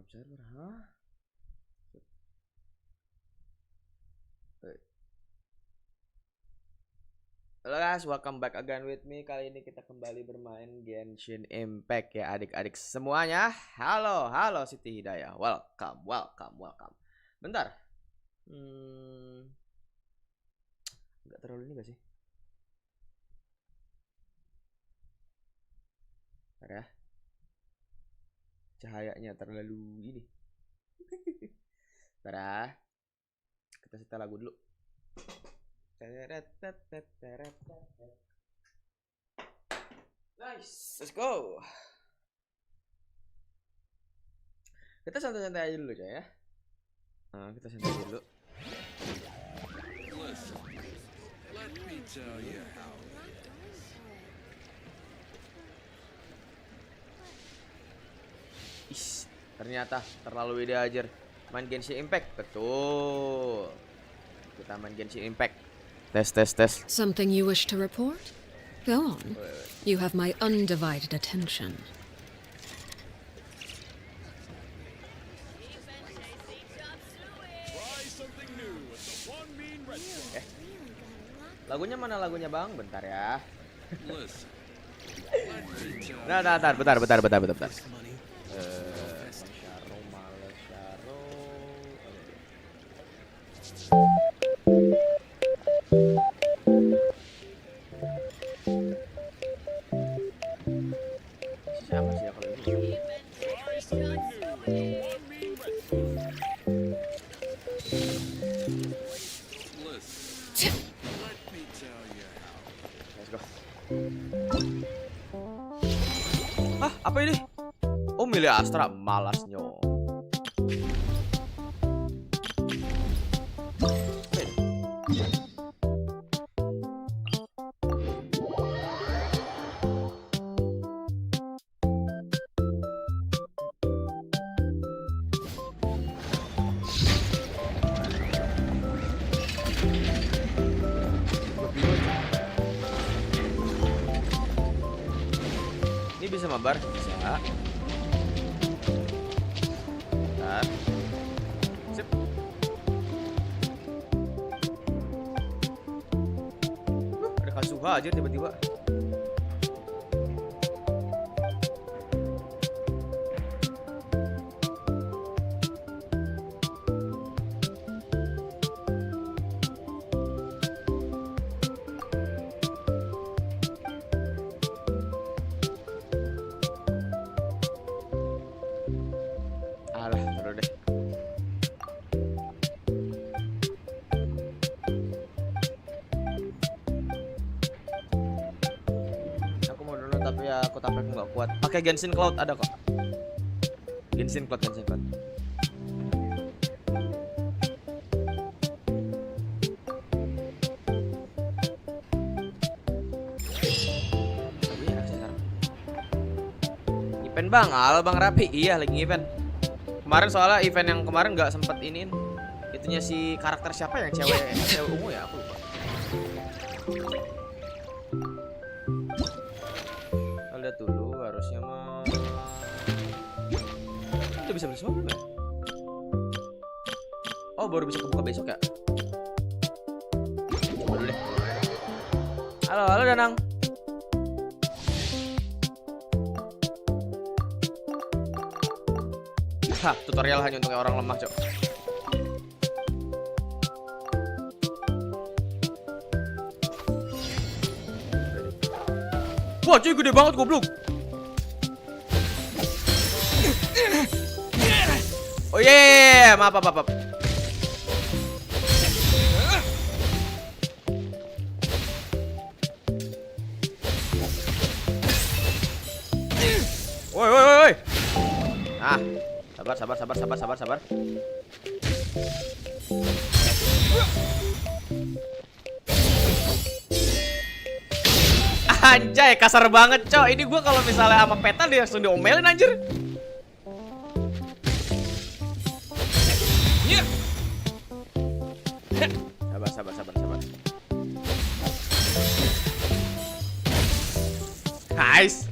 server, hah? Halo guys, welcome back again with me. Kali ini kita kembali bermain Genshin Impact ya adik-adik semuanya. Halo Siti Hidayah. Welcome. Bentar. Enggak terlalu ini gak sih? Bentar ya. Cahayanya terlalu ini. Bentar ya. Kita setel lagu dulu. Nice, let's go. Kita santai-santai aja dulu coy ya. Kita santai dulu. Ternyata terlalu ide aja main Genshin Impact. Betul. Kita main Genshin Impact. Tes. Something you wish to report? Go on. You have my undivided attention. Lagunya mana lagunya bang? Bentar ya. Bentar. Siapa sih ya kalau ini? Let's go. Apa ini? Oh, milih Astra, malasnya. Bisa mabar, bisa. Bentar. Sip. Ada Kazuha aja tiba-tiba. Tapi ya aku tampil nggak kuat. Pakai Genshin Cloud ada kok. Genshin Cloud. Event bang, halo bang Rapi. Iya lagi event. Kemarin soalnya event yang kemarin nggak sempet iniin. Itunya si karakter siapa yang cewek ungu ya, aku lupa. Lihat dulu harusnya mah udah bisa beli semua belum ya? Oh baru bisa kebuka besok ya? Coba dulu deh. Halo Danang. Hah, tutorial hanya untuk orang lemah cok. Wah cuy gede banget goblok. Oh yeah, maaf. Woi. Sabar. Anjay, kasar banget, cok. Ini gua kalau misalnya sama peta dia langsung diomelin anjir. Sabar. Nice.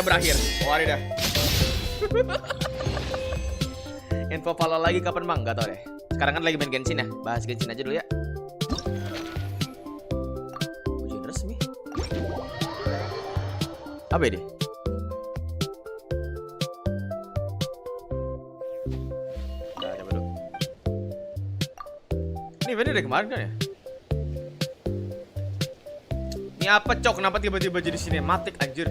berakhir. Wari dah. Info follow lagi kapan bang? Gak tau deh. Sekarang kan lagi main Genshin ya. Bahas Genshin aja dulu ya. Ujian resmi. Apa ini? Udah coba dulu. Ini eventnya dari kemarin kan ya? Ini apa cok? Kenapa tiba-tiba jadi sinematik anjir?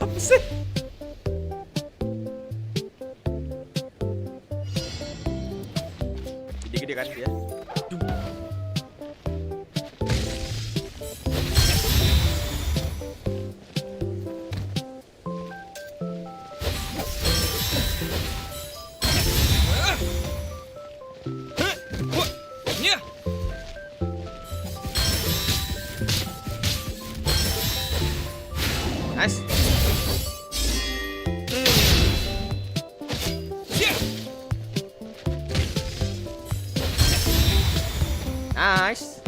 Apa sih? Gede-gede kan dia? Nice. Nice.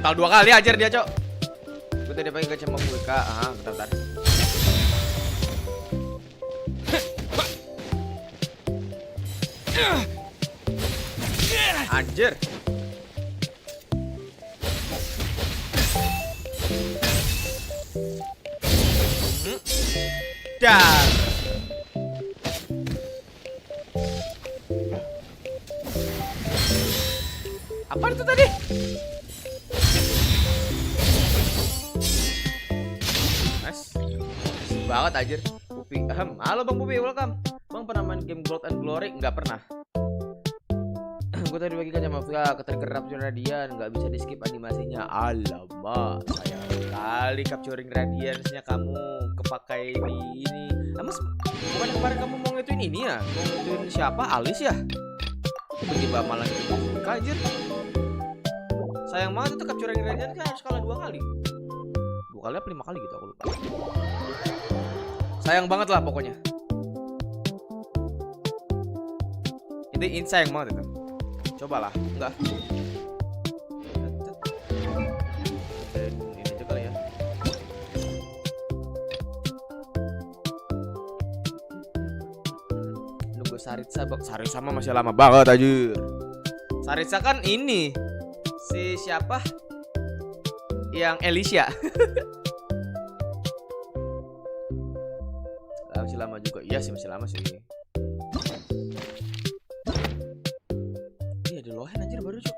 Brutal 2 kali ajar dia, Cok. Gue tadi pakai kacamata buka. Bentar. Anjir. Dar. Apa itu tadi? Nice. Banget anjir. Pupi. Halo Bang Pupi, welcome. Bang pernah main game Gold and Glory? Enggak pernah. Gue tadi bagi kacamata ketrigger capturing radian, nggak bisa di skip animasinya. Alamak, sayang sekali capturing radiansnya kamu kepakai di ini. Mas, bukan kemarin kamu mau ngituin ini ya? Mau ngituin siapa? Alis ya? Tiba-tiba malah ngituin anjir. Sayang banget itu capturing radian kan harus kalah 2 kali. 2 kali apa 5 kali gitu aku lupa. Sayang banget lah pokoknya. Ini sayang banget itu. Cobalah, enggak. Ini aja kali ya. Nunggu Saritsa, Saritsa mah masih lama banget anjir. Saritsa kan ini si siapa? Yang Elisha. Masih lama juga. Iya sih masih lama sih. Lohen anjir baru cok.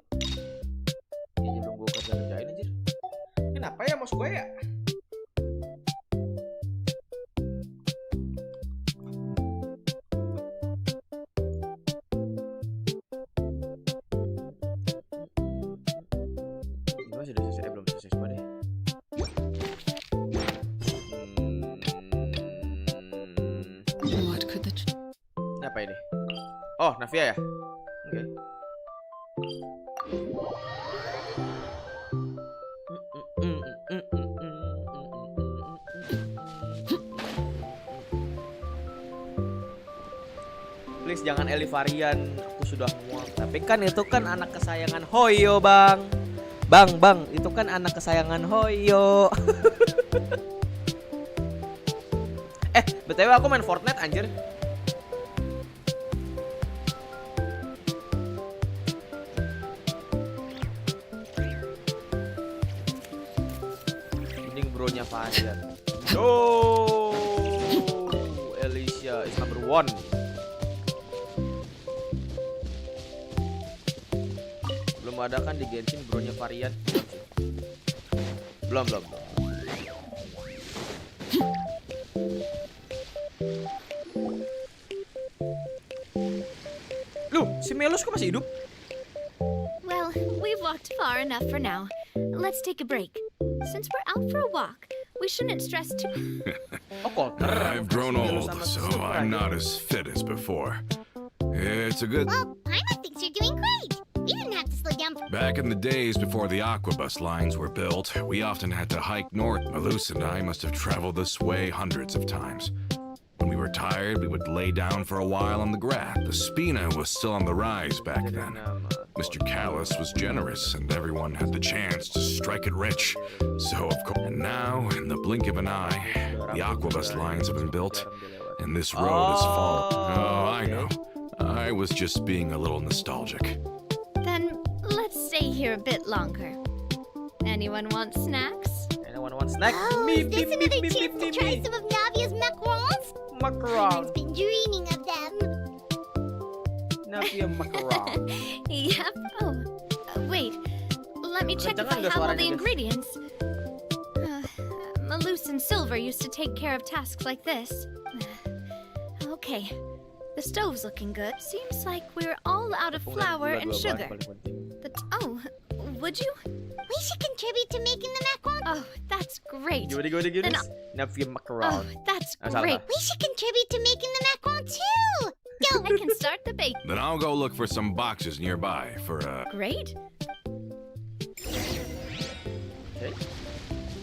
Ini belum gue kerjain anjir. Kenapa ya mouse gue ya? Gimana sudah selesai? Belum selesai semua deh. What could the... Apa ini? Oh, Navia ya? Oke. Please jangan Eli varian, aku sudah muak. Tapi kan itu kan anak kesayangan Hoyo bang. Bang, itu kan anak kesayangan Hoyo. BTW aku main Fortnite anjir. Mending bronya Fajar. No, Alicia is number 1. Belum ada kan di Genshin bronya varian? Belum. Loh, si Melos kok masih hidup? Well, we've walked far enough for now. Let's take a break. Since we're out for a walk, we shouldn't stress too. I've grown old, so I'm not as fit as before. It's a good... Well, Paimon thinks you're doing great. We didn't have to slow down for Back in the days before the aquabus lines were built, we often had to hike north. Malus and I must have traveled this way hundreds of times. When we were tired, we would lay down for a while on the grass. The Spina was still on the rise back then. Mr. Callus was generous, and everyone had the chance to strike it rich. So, of course, and now, in the blink of an eye, the aquabus lines have been built, and this road is falling. Oh, I know. I was just being a little nostalgic. Then let's stay here a bit longer. Anyone want snacks? Anyone want snack? Oh, is this another chance to try some of Navia's macarons? I've been dreaming of them. Navia macaron. Yep. Oh, wait. Let me check if I have all the ingredients. Malus and Silver used to take care of tasks like this. Okay. The stove's looking good. Seems like we're all out of flour and sugar. Oh, would you? We should contribute to making the macarons. Oh, that's great. Gimana? Navia macaron. Oh, that's salah. great. We should contribute to making the macarons too. Go. I can start the bake. Then I'll go look for some boxes nearby for, Great. Okay.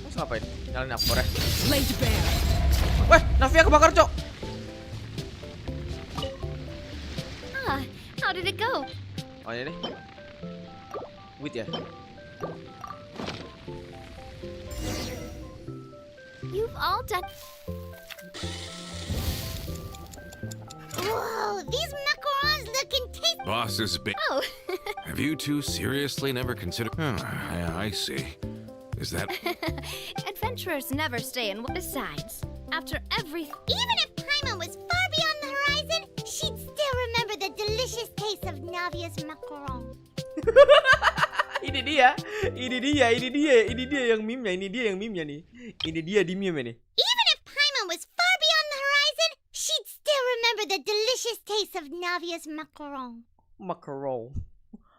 Terus ngapain? Nyalain aktor ya? Laid bare. Weh, Navia kebakar, Cok. Ah, how did it go? Oh, ini nih. Wait ya. You've all done. Whoa, these macarons looking tasty. Boss is big. Oh, Have you two seriously never considered? Yeah, I see. Is that? adventurers never stay in. Besides, after every. Even if Paimon was far beyond the horizon, she'd still remember the delicious taste of Navia's macaron. Ini dia yang meme-nya nih. Ini dia di meme nih. Even if Paimon was far beyond the horizon, she'd still remember the delicious taste of Navia's macaron. Macaron.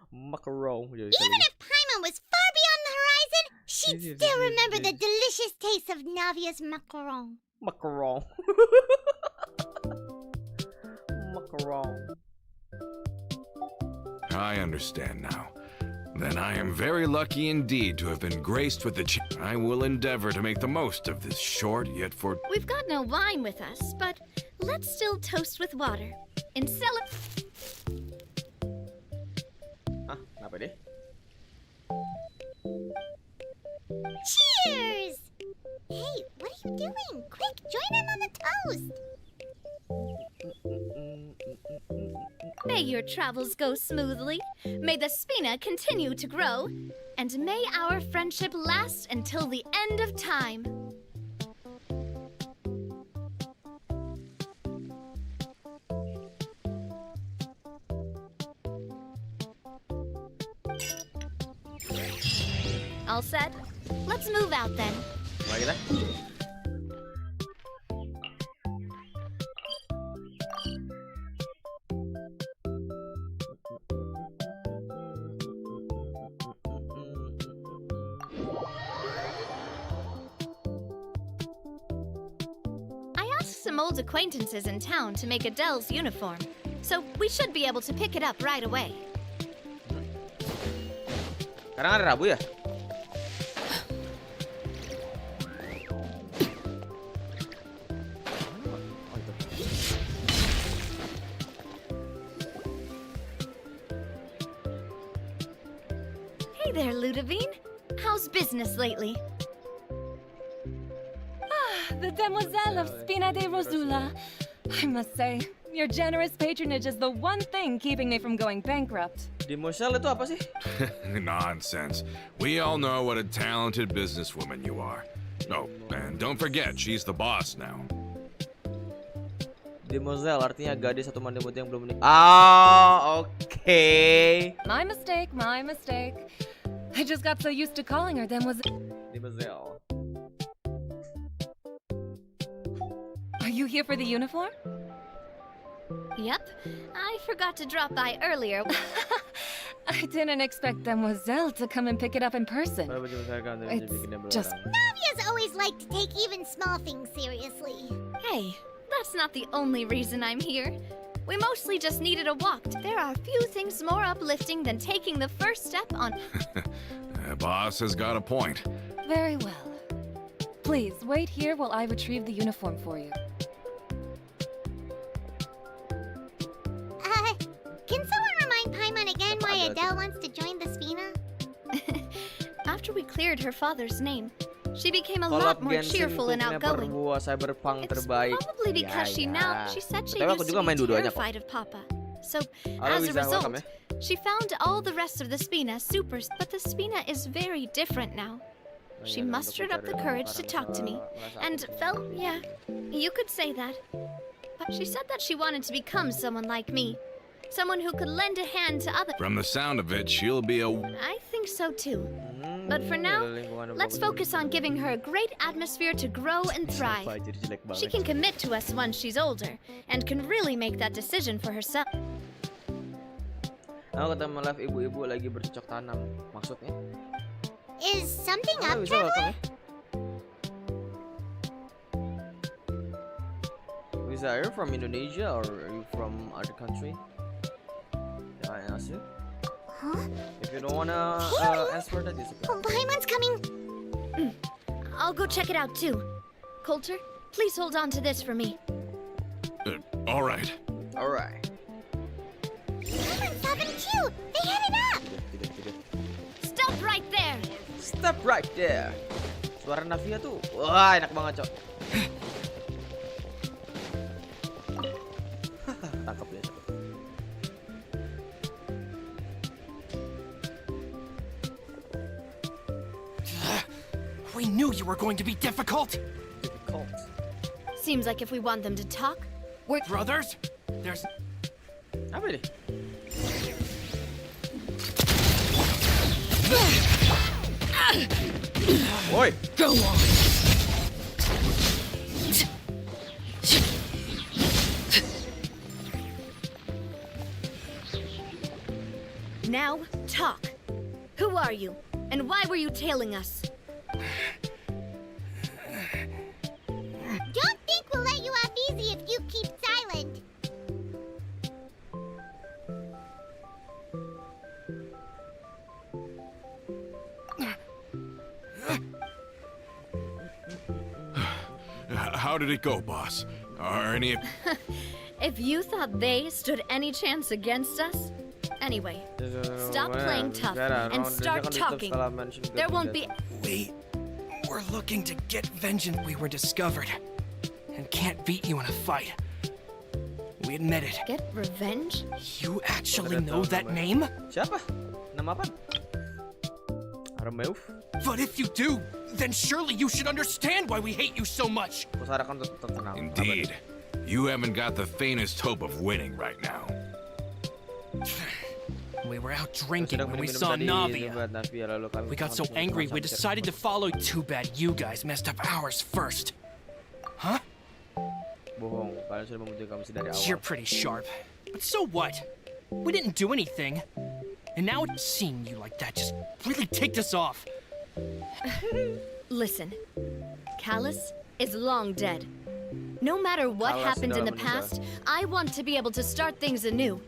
Even if Paimon was far beyond the horizon, she'd still remember the delicious taste of Navia's macaron. Macaron. I understand now. Then I am very lucky indeed to have been graced with the I will endeavor to make the most of this short yet for. We've got no wine with us, but let's still toast with water. In Hah, kenapa deh? Cheers! Hey, what are you doing? Quick, join in on the toast. May your travels go smoothly. May the Spina continue to grow. And may our friendship last until the end of time. All set? Let's move out then. Mulai kita. I asked some old acquaintances in town to make Adele's uniform, so we should be able to pick it up right away. Sekarang hari Rabu ya? Hey there, Ludovine. How's business lately? The Demoiselle of Spina de Rosula. I must say, your generous patronage is the one thing keeping me from going bankrupt. Demoiselle itu apa sih? Nonsense. We all know what a talented businesswoman you are. Oh, and don't forget, she's the boss now. Demoiselle artinya gadis atau mandemut yang belum menikah. Ah, oke. My mistake, my mistake. I just got so used to calling her Demoiselle. Demoiselle. Are you here for the uniform? Yep. I forgot to drop by earlier. I didn't expect Demoiselle to come and pick it up in person. It's just... Navia's always liked to take even small things seriously. Hey, that's not the only reason I'm here. We mostly just needed a walk. There are few things more uplifting than taking the first step on. Boss has got a point. Very well. Please, wait here while I retrieve the uniform for you. Can someone remind Paimon again why Adele wants to join the Spina? After we cleared her father's name, she became a Kolom lot more Genshin cheerful and itu outgoing. perbuah cyberpunk It's terbaik. probably because she said she Tapi aku used juga to main be dua-duanya kok. terrified of Papa. So, Halo, as a Wiza, result, welcome, she found all the rest of the Spina supers, but the Spina is very different now. She mustered up the courage to talk to me, and felt, yeah, you could say that. But she said that she wanted to become someone like me. Someone who could lend a hand to others. From the sound of it, she'll be a... I think so too. But for now, let's focus on giving her a great atmosphere to grow and thrive. She can commit to us once she's older, and can really make that decision for herself. Aku ketemu live ibu-ibu lagi bercocok tanam. Maksudnya? Is something Halo, up, Wiza, welcome Trevor? ya. Wiza, are you from Indonesia or are you from other country? Can I ask you? Huh? If you don't wanna answer that, it's okay. Oh, Paimon's coming. I'll go check it out too. Coulter, please hold on to this for me. all right. Alright. Paimon's having cute. They headed up. Tidak. Stop right there! Stop right there. Suara Navia tuh, wah enak banget cok. Tangkap ya cok. We knew you were going to be difficult. Difficult. Seems like if we want them to talk, we're Brothers, there's... Apa ini? Woi. Go on. Now, talk. Who are you? And why were you tailing us? Don't think we'll let you off easy if you keep silent. How did it go, boss? Are any... If you thought they stood any chance against us? Anyway, stop playing tough and start talking. There won't be... We were looking to get vengeance. We were discovered and can't beat you in a fight. We admit it. Get revenge? You actually know that name? Siapa? Nama apa? Harap. But if you do, then surely you should understand why we hate you so much. Pusarakan tetap tenang. Indeed. You haven't got the faintest hope of winning right now. We were out drinking when we saw Navia. We got so angry we decided to follow. Too bad you guys messed up ours first. Huh? Bohong, kalian sudah membentuk kami dari awal. You're pretty sharp. But so what? We didn't do anything. And now seeing you like that just really ticked us off. Listen, Callus is long dead. No matter what Callus happened in the sudah past, I want to be able to start things anew.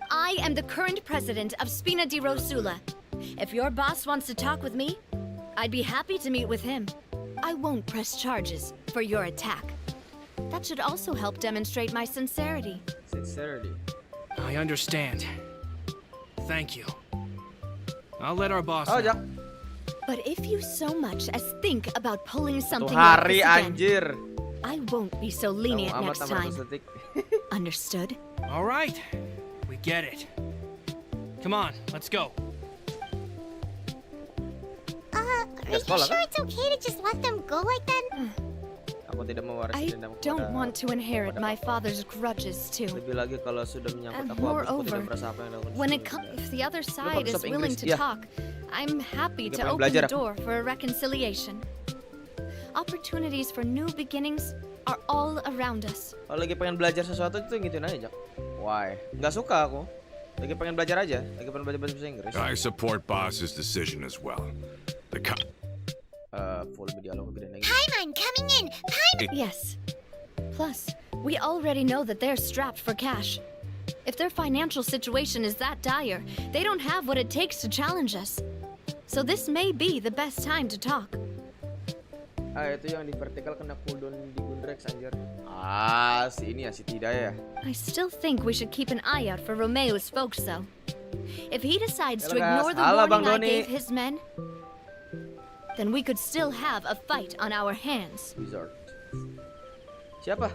I am the current president of Spina di Rosula. If your boss wants to talk with me, I'd be happy to meet with him. I won't press charges for your attack. That should also help demonstrate my sincerity. Sincerity. I understand. Thank you. I'll let our boss Oh, know. Jak. But if you so much as think about pulling Satu something like hari this again, anjir. I won't be so lenient Kamu next amat tambah time. 100 detik. Understood? All right. We get it. Come on, let's go. Are you sekolah, sure kan? it's okay to just let them go like that? Aku tidak mewarisi I dendam kepada- don't want to inherit kepada my kamu. father's grudges too. Lebih lagi kalau sudah menyangkut And aku, aku tidak moreover, merasa apa yang dilakukan when it sebelumnya. comes, if the other side bagus is apa willing Inggris? to Iya. talk, I'm happy Dia to pengen open belajar the aku. door for a reconciliation. Opportunities for new beginnings are all around us. Kalau lagi pengen belajar sesuatu itu gituin aja, Jak. Why? Nggak suka aku. Lagi pengen belajar aja. Lagi pengen belajar bahasa Inggris. I support boss's decision as well. The Full dialog gede lagi. Paimon coming in! Paimon! Yes. Plus, we already know that they're strapped for cash. If their financial situation is that dire, they don't have what it takes to challenge us. So this may be the best time to talk. Itu yang di vertikal kena cooldown di Gundrex anjir. Si ini ya, si Tidak ya. I still think we should keep an eye out for Romeo's folks though. If he decides to Halo, guys. ignore the Halo, Bang warning I Doni. gave his men, then we could still have a fight on our hands. Wizard. Siapa?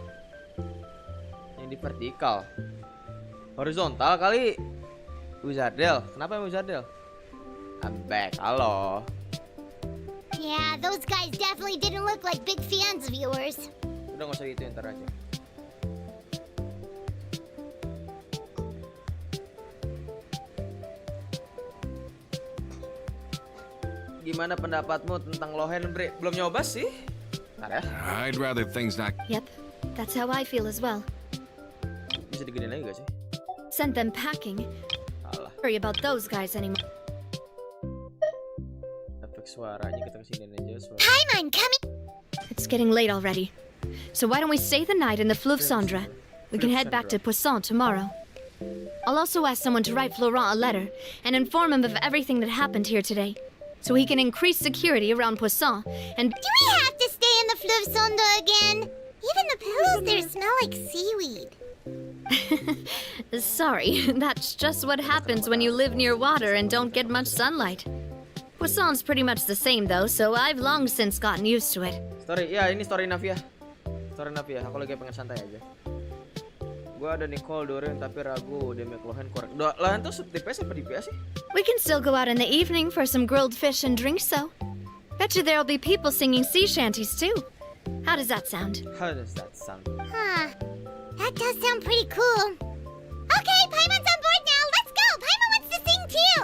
Yang di vertikal. Horizontal kali. Wizardel. Kenapa yang Wizardel? I'm back. Halo. Yeah, those guys definitely didn't look like big fans of yours. Udah nggak usah gitu, ntar aja. Gimana pendapatmu tentang Lohen, Bre? Belum nyoba sih? Ntar ya. I'd rather things not. Yep, that's how I feel as well. Bisa digedein lagi gak sih? Sent them packing. Alah, Worry about those guys anymore. efek suaranya kita kesini aja suara. Paimon coming. It's getting late already. So why don't we stay the night in the Fleuve Cendre? We can head back to Poisson tomorrow. I'll also ask someone to write Florent a letter and inform him of everything that happened here today, so he can increase security around Poisson and... Do we have to stay in the Fleuve Cendre again? Even the pillows there smell like seaweed. Sorry, that's just what happens when you live near water and don't get much sunlight. Poisson's pretty much the same though, so I've long since gotten used to it. Story, ya ini story Navia. Story Navia, aku lagi pengen santai aja. Gua ada Nicole, Doreen, tapi ragu dia make Lohen korek. Lohen tuh DPS apa DPS sih? We can still go out in the evening for some grilled fish and drinks though. Bet you there'll be people singing sea shanties too. How does that sound? How does that sound? Huh. That does sound pretty cool. Okay, Paimon's on board now. Let's go. Paimon wants to sing too.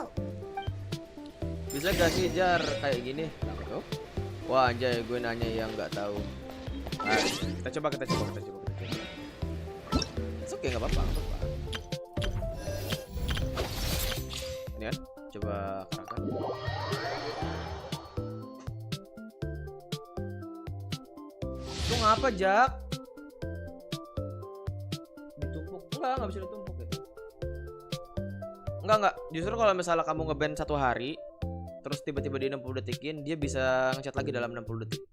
Bisa gak sih Jar kayak gini? Tuh. Wah anjay, gue nanya yang nggak tahu. Nah, kita coba. Oke, nggak apa-apa. Ini kan, coba kerangkan. Itu ngapa Jak? Ditumpuk? Nggak bisa ditumpuk gitu. Enggak. Justru kalau misalnya kamu ngeband 1 hari, terus tiba-tiba di 60 detikin, dia bisa ngechat lagi dalam 60 detik.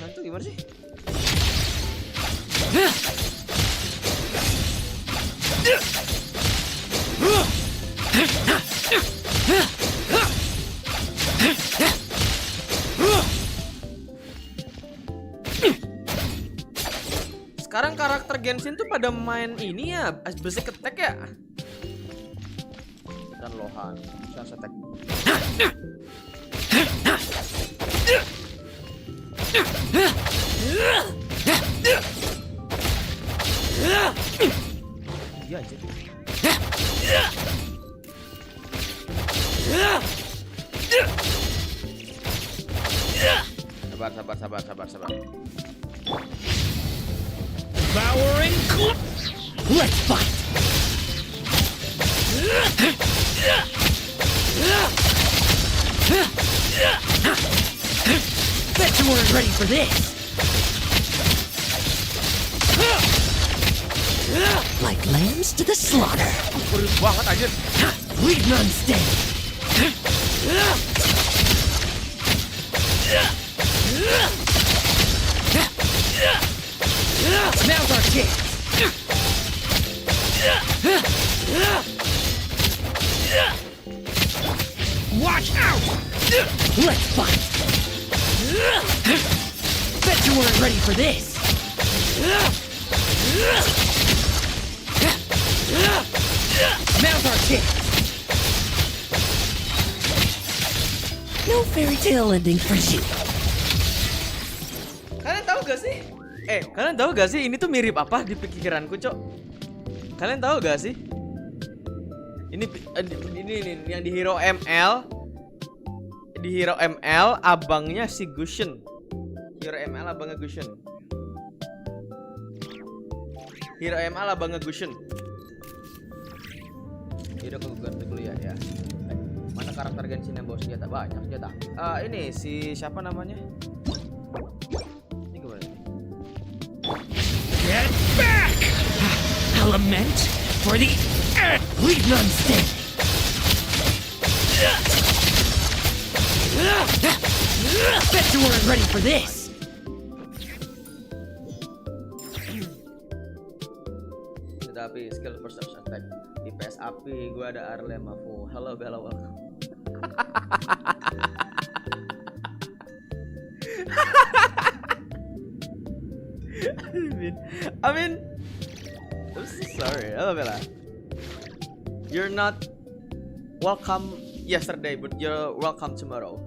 Hantu gimana sih? Sekarang karakter Genshin tuh pada main ini ya, basic attack ya. Dan Lohan, charge attack. Iya aja. Sabar. Devouring club. Let's fight. Bet you weren't ready for this. Like lambs to the slaughter. Perut banget aja. We run steady. Now's our chance. Watch out! Let's fight. Bet you weren't ready for this. Now's our chance. No fairy tale ending for you. Kalian tahu gak sih? Kalian tahu gak sih ini tuh mirip apa di pikiranku, Cok? Kalian tahu gak sih? Ini yang di Hero ML. Di Hero ML abangnya si Gushen. Hero ML abangnya Gushen. Hero ML abangnya Gushen. Udah aku ganti dulu ya. Mana karakter Genshin yang bawa senjata? Banyak senjata. Ini si siapa namanya? Ini gimana? meant for the leave none standing. Bet you weren't ready for this. Tetapi skill perception attack di PS api gue ada Arle Mafu. Halo Bella, welcome. I mean, I'm so sorry. Halo Bella. You're not welcome yesterday, but you're welcome tomorrow.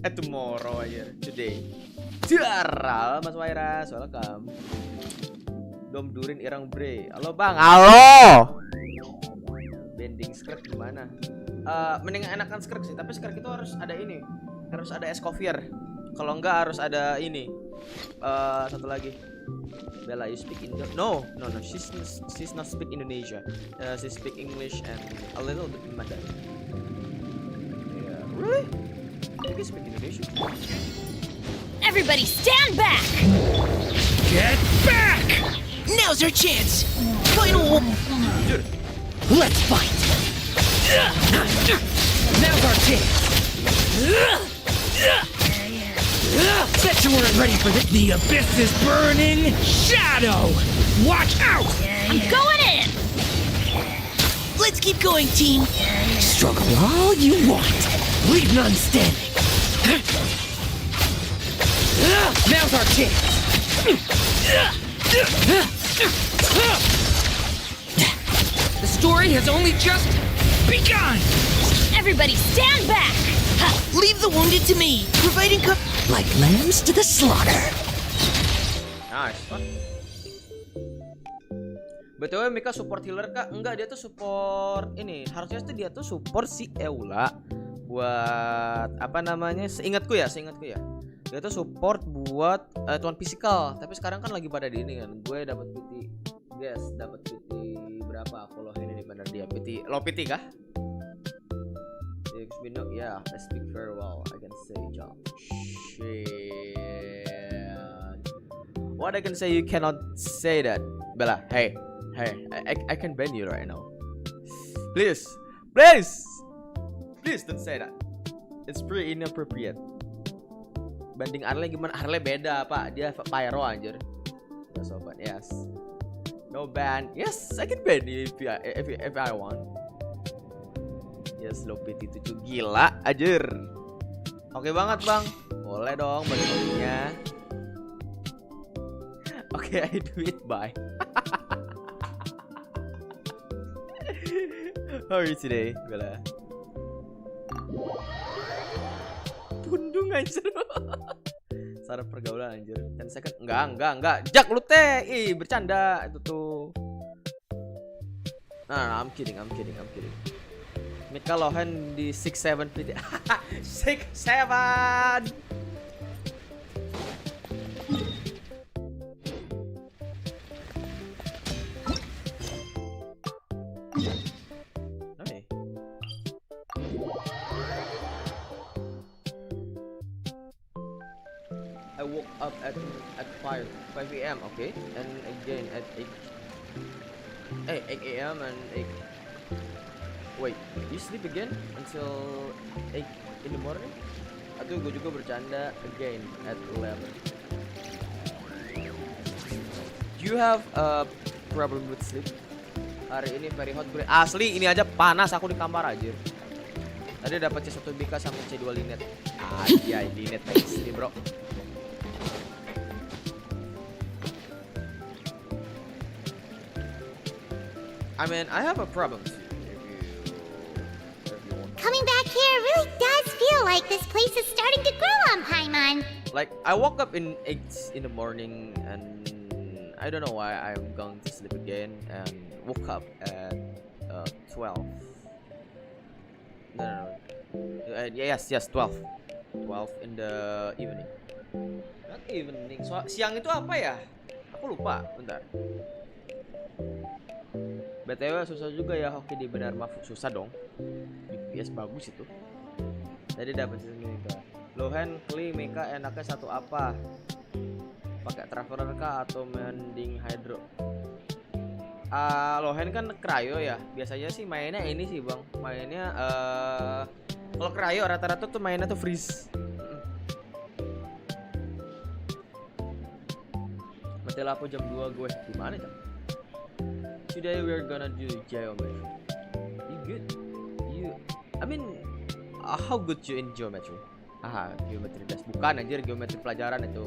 Tomorrow aja, today. Tiara, Mas Wairas, welcome. Dom Durin Irang Bre. Halo Bang. Halo. Bending skirt gimana? Mending enakan skirt sih, tapi skirt itu harus ada ini. Harus ada Escoffier. Kalau enggak harus ada ini. Satu lagi. Bella, you speak Indo? No. She's not speak Indonesia. She speak English and a little bit Mandarin. Yeah. Really? You can speak Indonesia. Everybody stand back! Get back! Now's our chance. Final. Let's fight. Now's our chance. Bet you weren't ready for this. The abyss is burning. Shadow. Watch out. I'm going in! Let's keep going, team. Struggle all you want. Leave none standing. Now's our chance. The story has only just begun. Everybody stand back! Leave the wounded to me, providing like lambs to the slaughter. Nice. BTW Mika support healer kak? Enggak, dia tuh support ini. Harusnya tuh dia tuh support si Eula buat apa namanya? Seingatku ya. Dia tuh support buat tuan physical. Tapi sekarang kan lagi pada di ini kan. Gue dapat PT. Guys, dapat PT berapa? Follow ini di mana dia? PT low PT kah? Yeah, I speak very well. I can say jump. Shit. What I can say, you cannot say that. Bella, hey, I can ban you right now. Please don't say that. It's pretty inappropriate. Banding Arle gimana? Arle beda pak, dia pyro anjir. Ya sobat, yes. No ban. Yes, I can ban you if I want. Yes, low PT 7 gila anjir. Oke banget bang. Boleh dong bagi-baginya. Oke, I do it, bye. How are you today, Bella? Pundung anjir. Sarap pergaulan anjir. 10 second. Enggak. Jak lu teh. Ih, bercanda itu tuh. Nah, I'm kidding. Mika Lohan di 6-7 PT. 6-7. Hey. I woke up at 5 a.m. Okay, and again at 8 a.m. and 8. Wait, you sleep again until 8 in the morning? Atau gue juga bercanda again at 11. Do you have a problem with sleep? Hari ini very hot gue. Asli ini aja panas aku di kamar aja. Tadi dapat C1 BK sama C2 linet. Iya linet thanks nih bro. I mean I have a problem too. Coming back here really does feel like this place is starting to grow on Paimon. Like I woke up in 8 in the morning and I don't know why I'm going to sleep again and woke up at 12. No. Yes, 12. 12 in the evening. Not evening. So, siang itu apa ya? Aku lupa. Bentar. BTW susah juga ya hoki di Benar Mahfud. Susah dong. FPS bagus itu. Jadi dapat sini Mika. Lohan, Kli, Mika enaknya satu apa? Pakai traveler kah atau mending hydro? Lohen kan cryo ya. Biasanya sih mainnya ini sih bang. Mainnya kalau cryo rata-rata tuh mainnya tuh freeze. Mati lampu jam 2 gue. Gimana jam? Today we're gonna do geometry. You good? I mean, how good you in geometry? Geometry das. Bukan anjir, geometri pelajaran itu.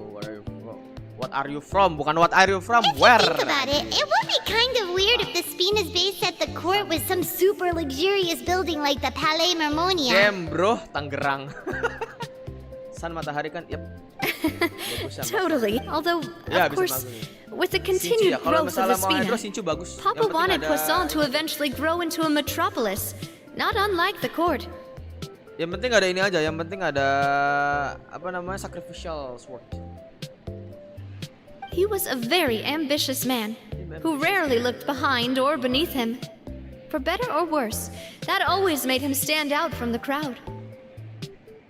What are you from? Bukan what are you from? Where? Think about it. It would be kind of weird if the Spina's base at the court was some super luxurious building like the Palais Marmonia. Damn bro, Tangerang. Sun matahari kan, yep. Totally. Although, Ya, of bisa course, bagus nih. with the Sinchu continued ya, kalau growth of misalnya the mau hydro Spina, Sinchu bagus. Papa Yang penting wanted ada- Poisson to eventually grow into a metropolis, not unlike the court. Yang penting ada ini aja, yang penting ada apa namanya sacrificial sword. He was a very ambitious man who rarely looked behind or beneath him. For better or worse, that always made him stand out from the crowd.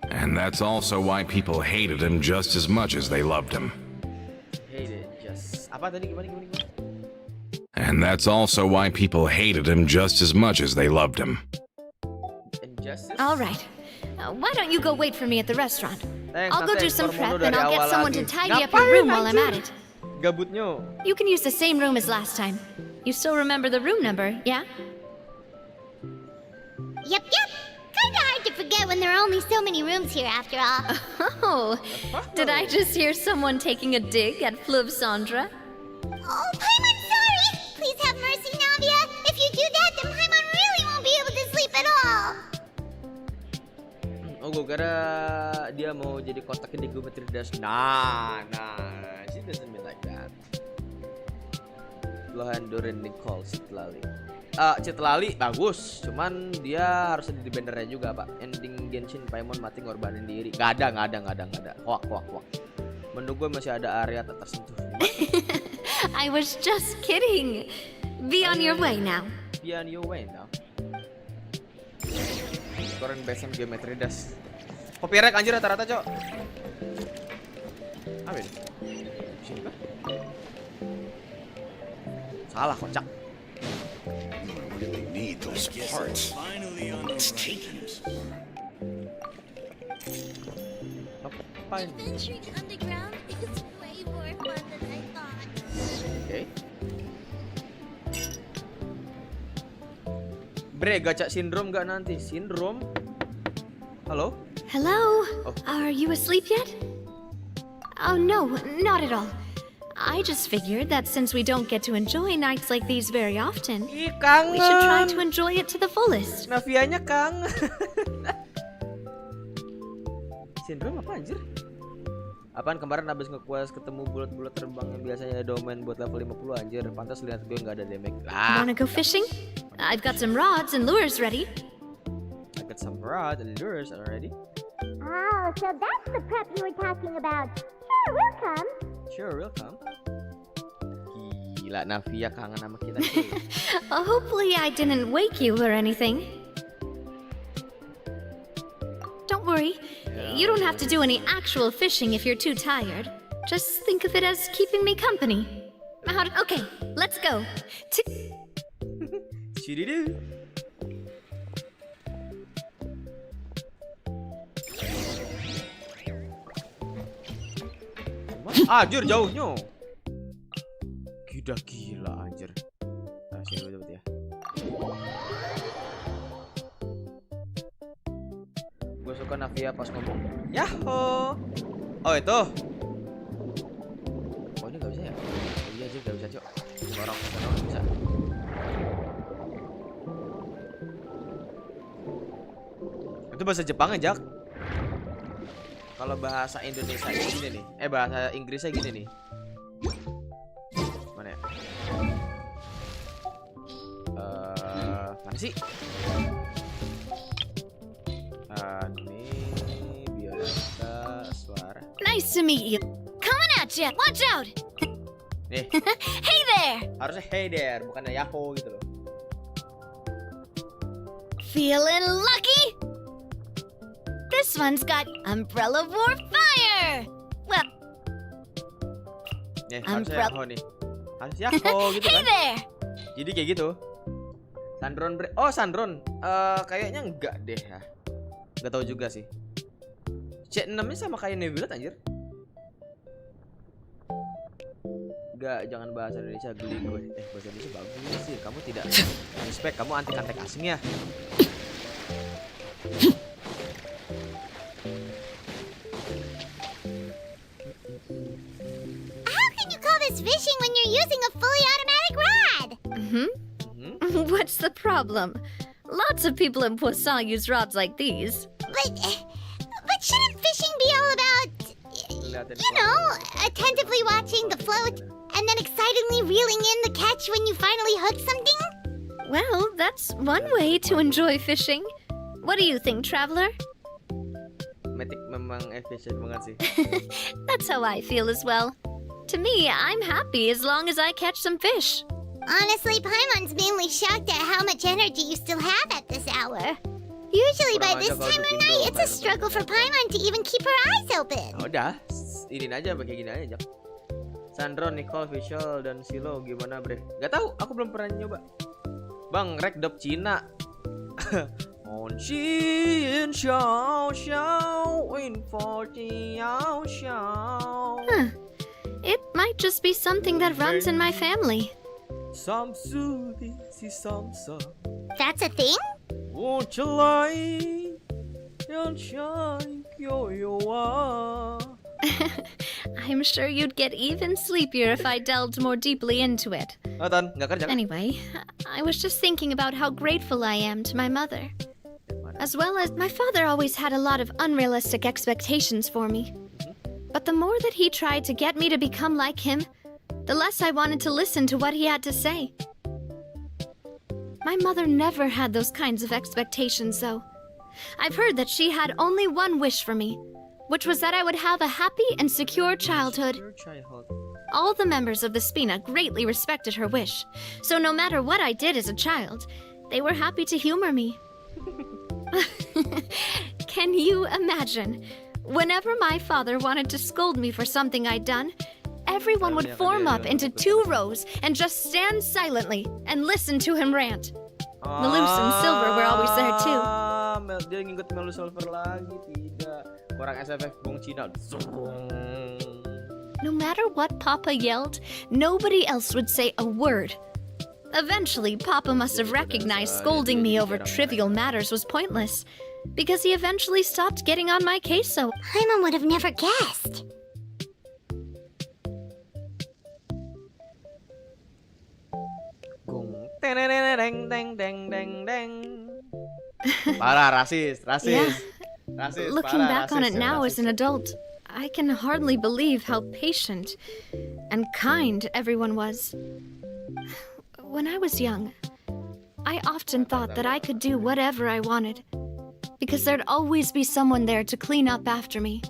And that's also why people hated him just as much as they loved him. Hey, just apa tadi gimana? And that's also why people hated him just as much as they loved him. Injustice. All right. Why don't you go wait for me at the restaurant? Thanks, I'll go Santai, do some ekspor mulu prep and dari I'll get awal someone lagi. to tidy up your room while I'm at it. Gabutnya. You can use the same room as last time. You still remember the room number, yeah? Yep. Kinda hard to forget when there are only so many rooms here after all. Oh, did I just hear someone taking a dig at Fleuve Sandra? Oh, Paimon, sorry! Please have mercy, Navia. If you do that, then Paimon really won't be able to sleep at all. Oh, gue kira dia mau jadi kontaknya di geometry dash. Nah, she doesn't mean like that. Lohan Doren Nicole Citlali. Citlali bagus, cuman dia harus ada di bannernya juga pak. Ending Genshin Paimon mati ngorbanin diri. Gak ada. Hoak. Menurut gue masih ada area tak tersentuh. I was just kidding. Be on your way now. Be on your way now. Koren Besen Geometry Dash. Copyright anjir rata-rata, Cok. Apa ini? Sini kah? Salah kocak. Need those parts. It's taking. Apa ini? Adventuring underground is way more fun than I thought. Oke. Bre, gacha sindrom gak nanti? Sindrom? Halo? Hello? Oh. Are you asleep yet? Oh, no, not at all. I just figured that since we don't get to enjoy nights like these very often, Ih, kangen. we should try to enjoy it to the fullest. Navianya kangen. Sindrom apa anjir? Apaan kemarin abis nge-quest ketemu bulat-bulat terbang yang biasanya domain buat level 50 anjir. Pantas lihat gue gak ada damage. Wanna go fishing? I've got some rods and lures ready. I got some rod and lures already. Oh, so that's the prep you were talking about. Sure, we'll come. Sure, welcome. Gila, Navia kangen sama kita cuy. Hopefully I didn't wake you or anything. Don't worry. You don't have to do any actual fishing if you're too tired. Just think of it as keeping me company. Okay, let's go. Cididu. Anjir jauhnya. Gila anjir. Nah, sini dulu cepet ya. Gue suka Navia pas ngomong Yahoo. Oh itu. Oh ini gak bisa ya? Oh, iya aja gak bisa cok. Orang bisa. Itu bahasa Jepang ya Jak? Kalau bahasa Indonesia gini nih. Bahasa Inggrisnya gini nih. Mana ya? Mana sih? Ini biasa suara. Nice to meet you. Coming at ya. Watch out. Nih, Hey there. harusnya hey there, bukannya Yahoo gitu loh. Feeling lucky? This one's got Umbrella War Fire. Well, Nih, harusnya Umbrella- Yahoo nih. Harus Yahoo gitu hey kan. there. Jadi kayak gitu. Sandron oh Sandron, kayaknya enggak deh ya. Enggak tahu juga sih. C6-nya sama kayak Nebula anjir. Enggak, jangan bahasa Indonesia, geli gue. Bahasa Indonesia bagus sih. Kamu tidak respect, kamu anti kontek asing ya. How can you call this fishing when you're using a fully automatic rod? What's the problem? Lots of people in Poisson use rods like these. But shouldn't fishing be all about, you know, attentively watching the float and then excitedly reeling in the catch when you finally hook something? Well, that's one way to enjoy fishing. What do you think, traveler? Matic memang efisien banget sih. That's how I feel as well. To me, I'm happy as long as I catch some fish. Honestly, Paimon's mainly shocked at how much energy you still have at this hour. Usually by this time of night, it's a struggle for Paimon to even keep her eyes open. Udah, ini aja pakai gini aja, Jak. Sandro, Nicole, Visual, dan Silo gimana, Bre? Gak tahu, aku belum pernah nyoba. Bang, rek dub Cina. On Xin Xiao Xiao in 40 Xiao. It might just be something that runs in my family. Samsu di si Samsa. That's a thing? 我这来要想有啊。 I'm sure you'd get even sleepier if I delved more deeply into it. Tan, nggak kerja kan? Anyway, I was just thinking about how grateful I am to my mother. As well as my father always had a lot of unrealistic expectations for me. But the more that he tried to get me to become like him, the less I wanted to listen to what he had to say. My mother never had those kinds of expectations, though. I've heard that she had only one wish for me, which was that I would have a happy and secure childhood. All the members of the Spina greatly respected her wish, so no matter what I did as a child, they were happy to humor me. Can you imagine? Whenever my father wanted to scold me for something I'd done, everyone would form up into 2 rows and just stand silently and listen to him rant. Malus and Silver were always there too. Dia ngikut Malus Silver lagi, tidak. Orang SFF Bong Cina. No matter what Papa yelled, nobody else would say a word. Eventually, Papa must have recognized scolding me over trivial matters was pointless, because he eventually stopped getting on my case so... Paimon would have never guessed. Parah, rasis. Yeah. Rasis, Looking parah, back on rasis, it now rasis. as an adult, I can hardly believe how patient and kind everyone was. When I was young, I often thought that I could do whatever I wanted, because there'd always be someone there to clean up after me.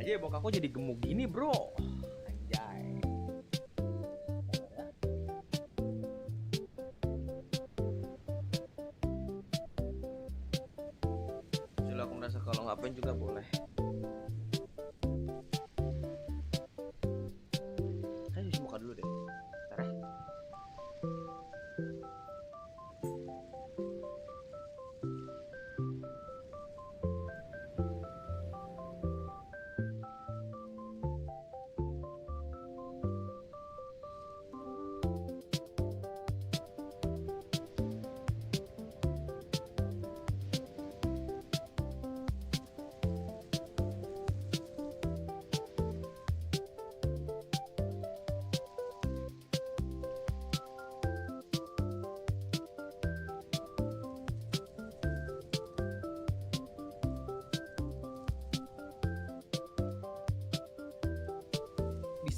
Aja bokap aku jadi gemuk gini, bro. Anjay. Jadi aku merasa kalau ngapain juga boleh. Saya cuci muka dulu deh. Bentar ya.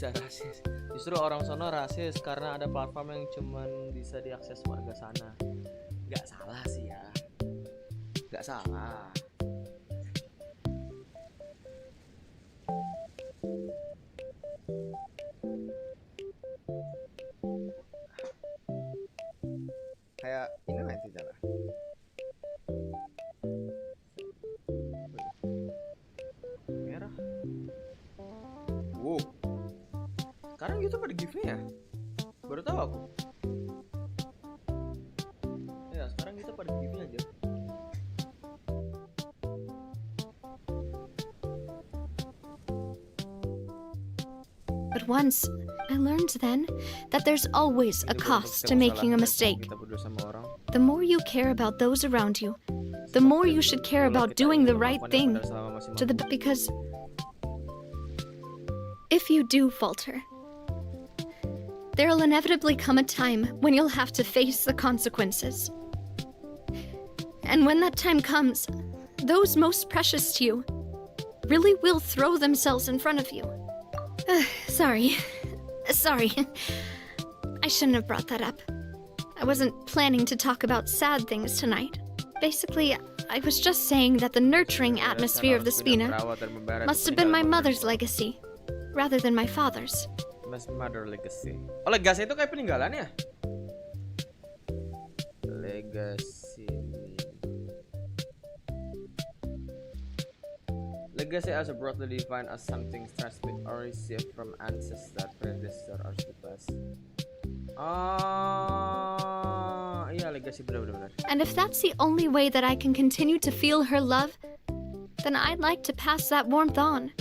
bisa rasis. Justru orang sono rasis karena ada platform yang cuman bisa diakses warga sana. Nggak salah sih ya. Nggak salah. Kayak ini nanti jalan. Merah. Wow. Sekarang YouTube ada gift-nya ya? Baru tahu aku. Ya, sekarang YouTube ada gift-nya aja. But once, I learned then that there's always a cost to making a mistake. Kita berdua sama orang. The more you care about those around you, the more you should care about doing the right thing. Because if you do falter, there'll inevitably come a time when you'll have to face the consequences. And when that time comes, those most precious to you really will throw themselves in front of you. Sorry. I shouldn't have brought that up. I wasn't planning to talk about sad things tonight. Basically, I was just saying that the nurturing atmosphere of the Spina must have been my mother's legacy, rather than my father's. Mother legacy. Oh, legacy itu kayak peninggalan ya? Legacy. Legacy is broadly defined as something transmitted or received from ancestor, predecessor, or supers. Iya, legacy benar-benar. And if that's the only way that I can continue to feel her love, then I'd like to pass that warmth on.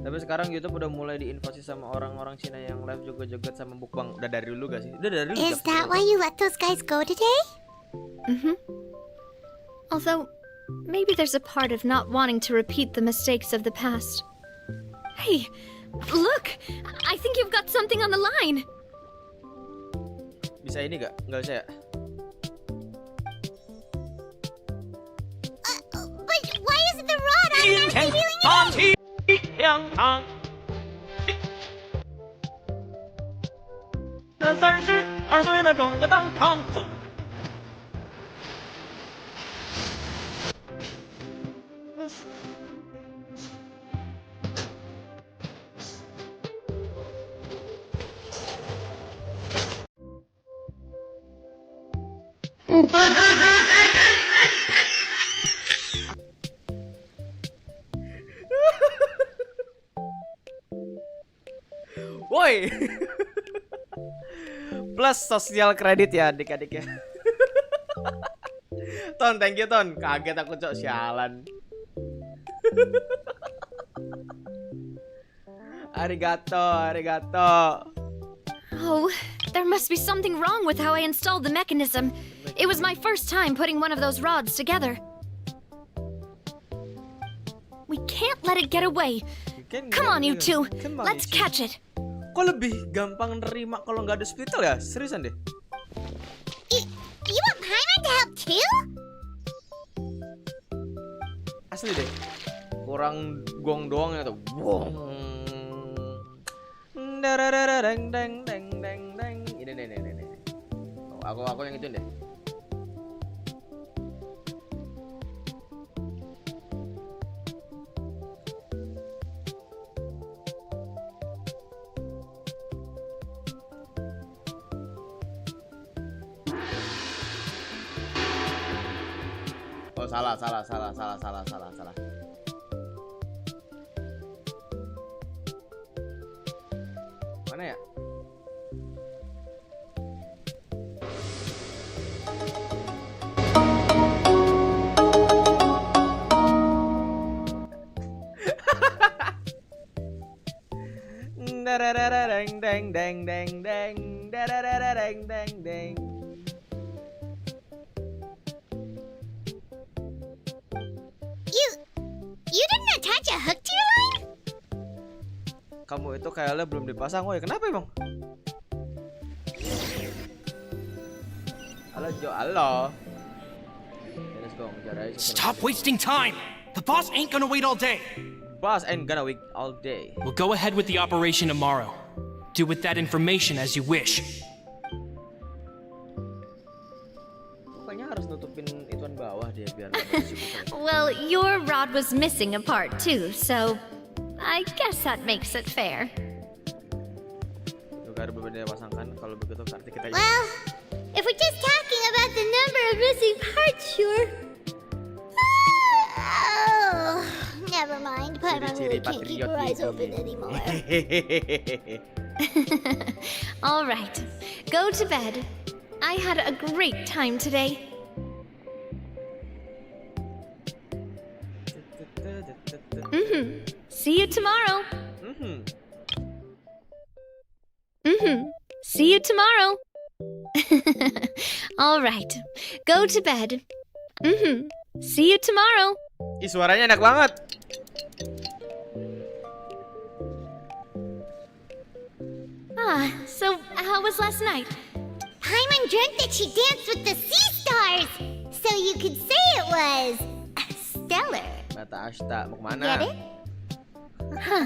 Tapi sekarang YouTube udah mulai diinvasi sama orang-orang Cina yang live joget-joget sama mukbang. Udah dari dulu gak sih? Udah dari dulu. Is that why you let those guys go today? Although, maybe there's a part of not wanting to repeat the mistakes of the past. Hey, look! I think you've got something on the line! Bisa ini gak? Nggak bisa ya? But why is it the rod automatically reeling it out? Woi. Plus sosial kredit ya adik-adik ya. Ton, thank you Ton. Kaget aku cok, sialan. Arigato. Oh, there must be something wrong with how I installed the mechanism. It was my first time putting one of those rods together. We can't let it get away. Come on, you two. Let's catch it. Kok lebih gampang nerima kalau nggak ada spittle ya? Seriusan deh. You want Paimon to help too? Asli deh. Kurang gong doang ya tuh. Wong. Deng deng deng deng deng. Ini. Oh, aku yang itu deh. Oh, salah. Mana ya? Deng. You didn't attach a hook to your line? Kamu itu kayaknya belum dipasang, woy. Kenapa emang? Halo Jo, halo. Let's go, ngejar aja. Stop wasting time! The boss ain't gonna wait all day! boss ain't gonna wait all day. We'll go ahead with the operation tomorrow. Do with that information as you wish. Pokoknya harus nutupin ituan bawah dia biar nggak berisik. Well, your rod was missing a part too, so I guess that makes it fair. Juga ada beban dia pasangkan. Kalau begitu berarti kita. Well, if we're just talking about the number of missing parts, sure. Oh, never mind. Paimon really can't keep her eyes open anymore. All right, go to bed. I had a great time today. See you tomorrow. See you tomorrow. All right, go to bed. See you tomorrow. Ih, suaranya enak banget. So how was last night? Paimon dreamt that she danced with the sea stars, so you could say it was stellar. Mata Ashta, mau kemana? Get it? Huh.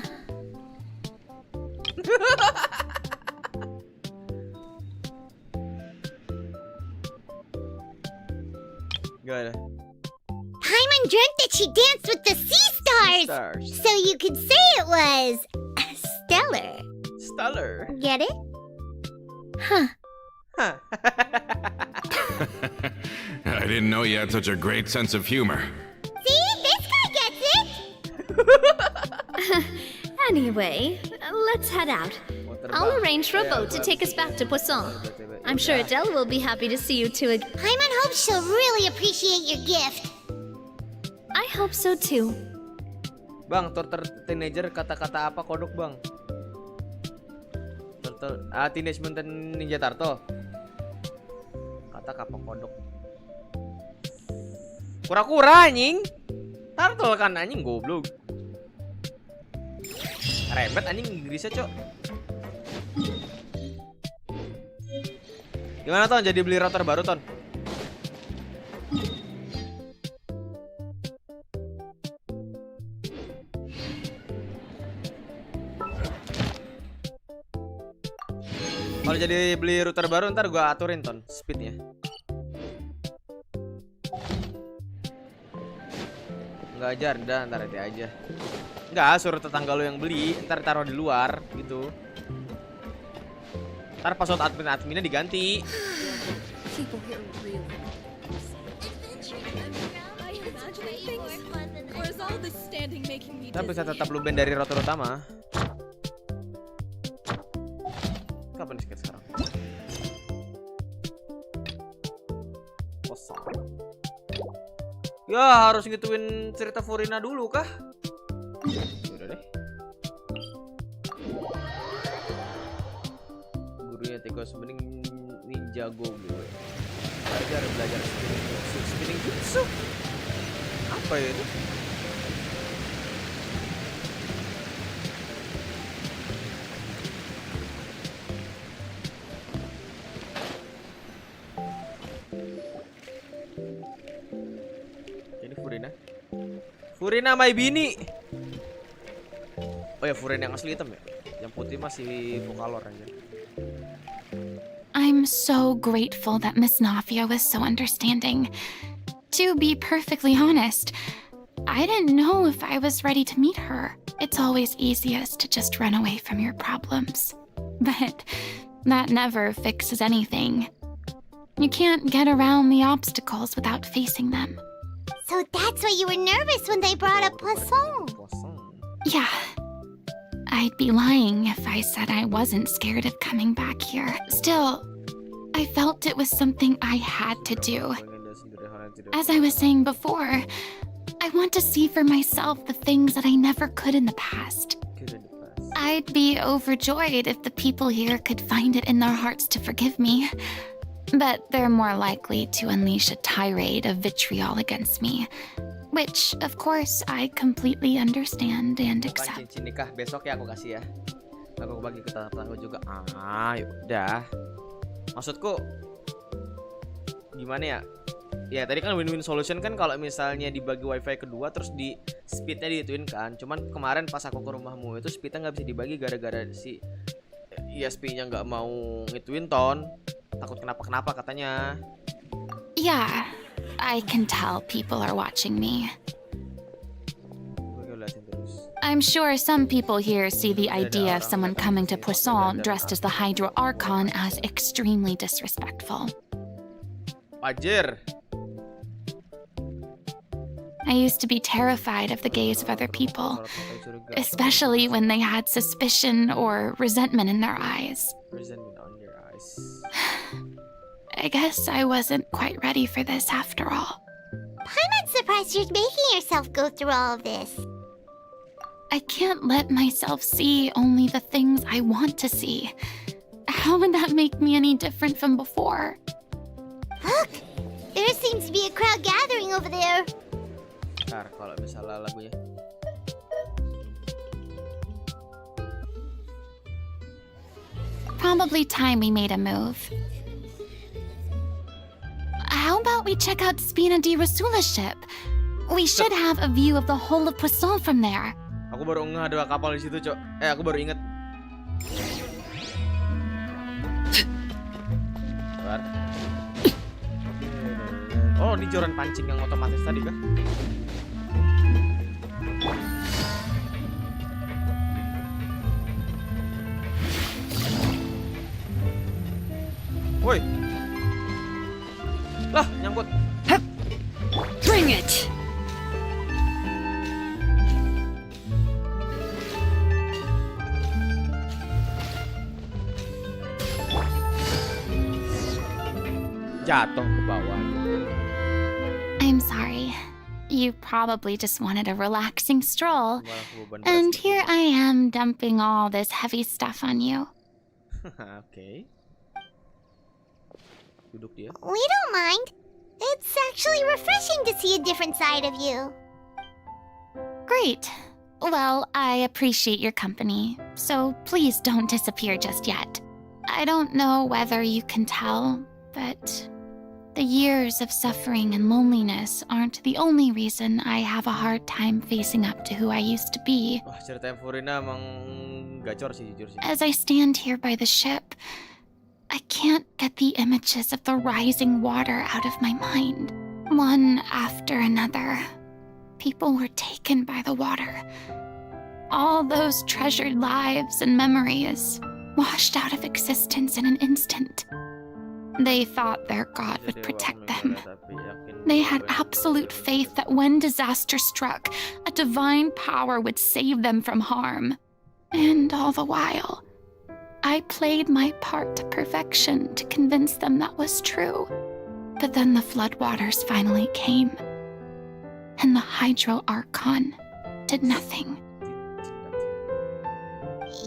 Gimana? Paimon dreamt that she danced with the sea stars, so you could say it was stellar. Stellar. Get it? I didn't know you had such a great sense of humor. See, this guy gets it. Anyway, let's head out. I'll arrange for a boat to take us back to Poisson. I'm sure Adele will be happy to see you two again. Paimon hopes she'll really appreciate your gift. I hope so too. Bang, turtle teenager kata-kata apa kodok, Bang? Turtle, Teenage Mutant Ninja Turtle. Kata apa kodok? Kura-kura anjing. Turtle kan anjing goblok. Rebet anjing Inggrisnya, Cok. Gimana, Ton? Jadi beli router baru, Ton? Kalau jadi beli router baru ntar gua aturin, Ton, speednya. Nggak ajar, dah ntar nanti aja. Nggak, suruh tetangga lo yang beli, ntar taruh di luar gitu. Ntar password adminnya diganti. Ntar bisa tetap lu band dari router utama. Kapan di sekarang? Kosong. Ya harus ngituin cerita Furina dulu kah? Udah deh. Gurunya tikus mending ninja go gue. Belajar spinning jutsu. Apa ya itu? Furina my bini. Oh ya, Furina yang asli hitam ya. Yang putih masih Vocalor aja. I'm so grateful that Miss Nafia was so understanding. To be perfectly honest, I didn't know if I was ready to meet her. It's always easiest to just run away from your problems. But that never fixes anything. You can't get around the obstacles without facing them. So that's why you were nervous when they brought up Poisson. Yeah. I'd be lying if I said I wasn't scared of coming back here. Still, I felt it was something I had to do. As I was saying before, I want to see for myself the things that I never could in the past. I'd be overjoyed if the people here could find it in their hearts to forgive me. But they're more likely to unleash a tirade of vitriol against me. Which, of course, I completely understand and accept. Cincin nikah besok ya aku kasih ya. Aku bagi ke tetangga juga. Yaudah. Maksudku gimana ya? Ya tadi kan win-win solution kan kalau misalnya dibagi wifi kedua terus di speednya dihituin kan. Cuman kemarin pas aku ke rumahmu itu speednya nggak bisa dibagi gara-gara si ISP-nya nggak mau ngituin Ton. Takut kenapa-kenapa katanya. Yeah, I can tell people are watching me. I'm sure some people here see the idea of someone coming to Poisson dressed as the Hydro Archon as extremely disrespectful. Wajar. I used to be terrified of the gaze of other people, especially when they had suspicion or resentment in their eyes. I guess I wasn't quite ready for this after all. I'm not surprised you're making yourself go through all of this. I can't let myself see only the things I want to see. How would that make me any different from before? Look! There seems to be a crowd gathering over there. Ntar kalau misalnya lagunya. Probably time we made a move. How about we check out Spina di Rasula's ship? We should have a view of the whole of Poisson from there. Aku baru ngeh ada kapal di situ, Cok. Aku baru inget. Bentar. Oh, ini joran pancing yang otomatis tadi kah? Woi. Lah, nyangkut. Bring it! Jatuh ke bawah. I'm sorry. You probably just wanted a relaxing stroll. And here I am dumping all this heavy stuff on you. Oke. Duduk dia. We don't mind. It's actually refreshing to see a different side of you. Great. Well, I appreciate your company, so please don't disappear just yet. I don't know whether you can tell, but the years of suffering and loneliness aren't the only reason I have a hard time facing up to who I used to be. Wah, cerita Furina emang gacor sih jujur sih. As I stand here by the ship, I can't get the images of the rising water out of my mind. One after another, people were taken by the water. All those treasured lives and memories washed out of existence in an instant. They thought their God would protect them. They had absolute faith that when disaster struck, a divine power would save them from harm. And all the while, I played my part to perfection to convince them that was true. But then the floodwaters finally came, and the Hydro Archon did nothing.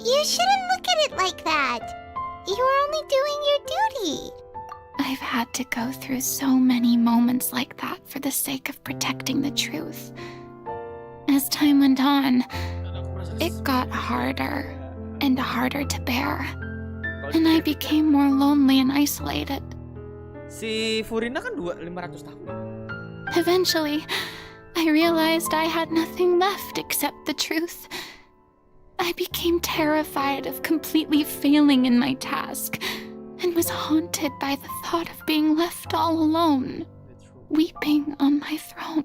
You shouldn't look at it like that. You were only doing your duty. I've had to go through so many moments like that for the sake of protecting the truth. As time went on, it got harder and harder to bear, and I became more lonely and isolated. Si Furina kan 500 tahun. Eventually, I realized I had nothing left except the truth. I became terrified of completely failing in my task, and was haunted by the thought of being left all alone, weeping on my throne.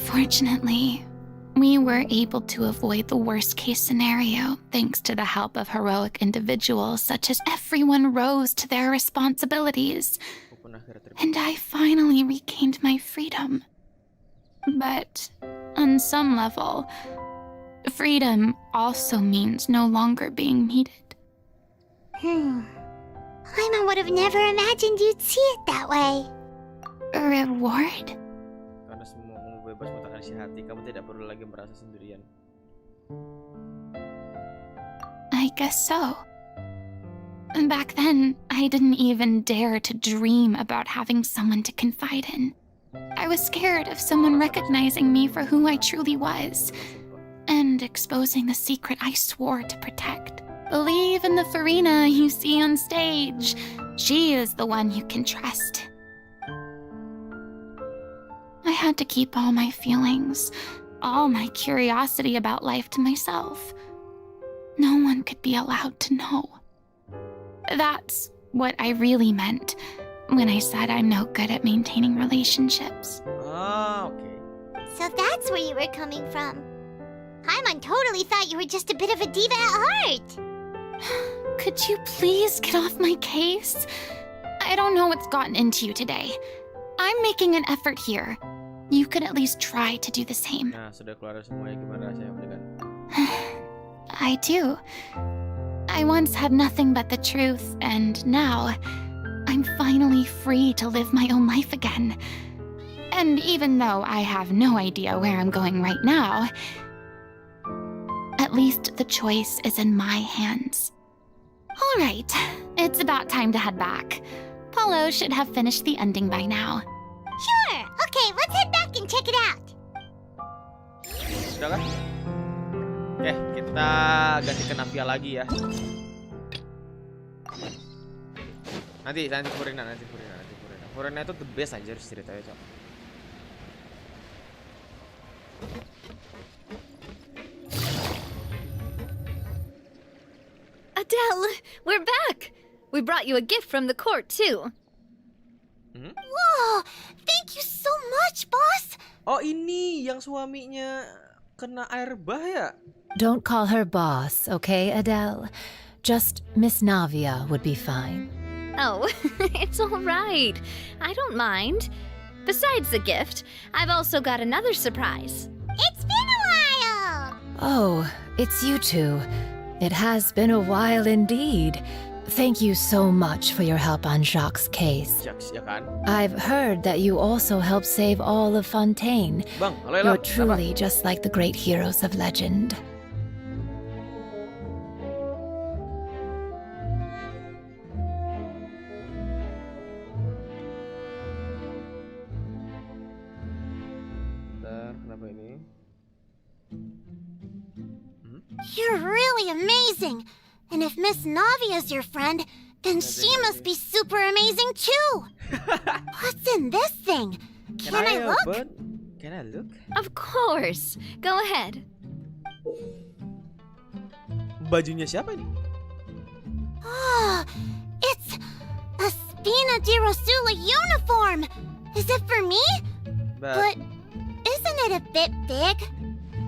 Fortunately, we were able to avoid the worst-case scenario thanks to the help of heroic individuals such as everyone rose to their responsibilities, and I finally regained my freedom. But on some level, freedom also means no longer being needed. I would have never imagined you'd see it that way. A reward? Karena semuamu bebas mengutarakan isi hati, kamu tidak perlu lagi merasa sendirian. I guess so. Back then, I didn't even dare to dream about having someone to confide in. I was scared of someone recognizing me for who I truly was, and exposing the secret I swore to protect. Believe in the Farina you see on stage. She is the one you can trust. had to keep all my feelings, all my curiosity about life to myself. No one could be allowed to know. That's what I really meant when I said I'm no good at maintaining relationships. Ah, okay. So that's where you were coming from. Paimon totally thought you were just a bit of a diva at heart. Could you please get off my case? I don't know what's gotten into you today. I'm making an effort here. You could at least try to do the same. Nah, sudah keluar semuanya, gimana rasanya mendengar? I do. I once had nothing but the truth, and now I'm finally free to live my own life again. And even though I have no idea where I'm going right now, at least the choice is in my hands. All right, it's about time to head back. Paulo should have finished the ending by now. Sure. Okay, let's head back and check it out. Sudah kan? Oke, kita ganti ke Navia lagi ya. Nanti Furina. Furina itu the best anjir ceritanya, Cok. Adele, we're back. We brought you a gift from the court, too. Whoa! Thank you so much, boss! Oh, ini yang suaminya kena air bah ya? Don't call her boss, okay, Adele? Just Miss Navia would be fine. Oh, it's all right. I don't mind. Besides the gift, I've also got another surprise. It's been a while! Oh, it's you two. It has been a while indeed. Thank you so much for your help on Jacques' case. Jacques, ya kan? I've heard that you also helped save all of Fontaine. Bang, halo, You're truly just like the great heroes of legend. Kenapa ini? You're really amazing! And if Miss Navia's your friend, then she must be super amazing too! What's in this thing? Can I look? Can I look? Of course. Go ahead. Bajunya siapa nih? Ah, it's a Spina di Rosula uniform! Is it for me? But isn't it a bit big?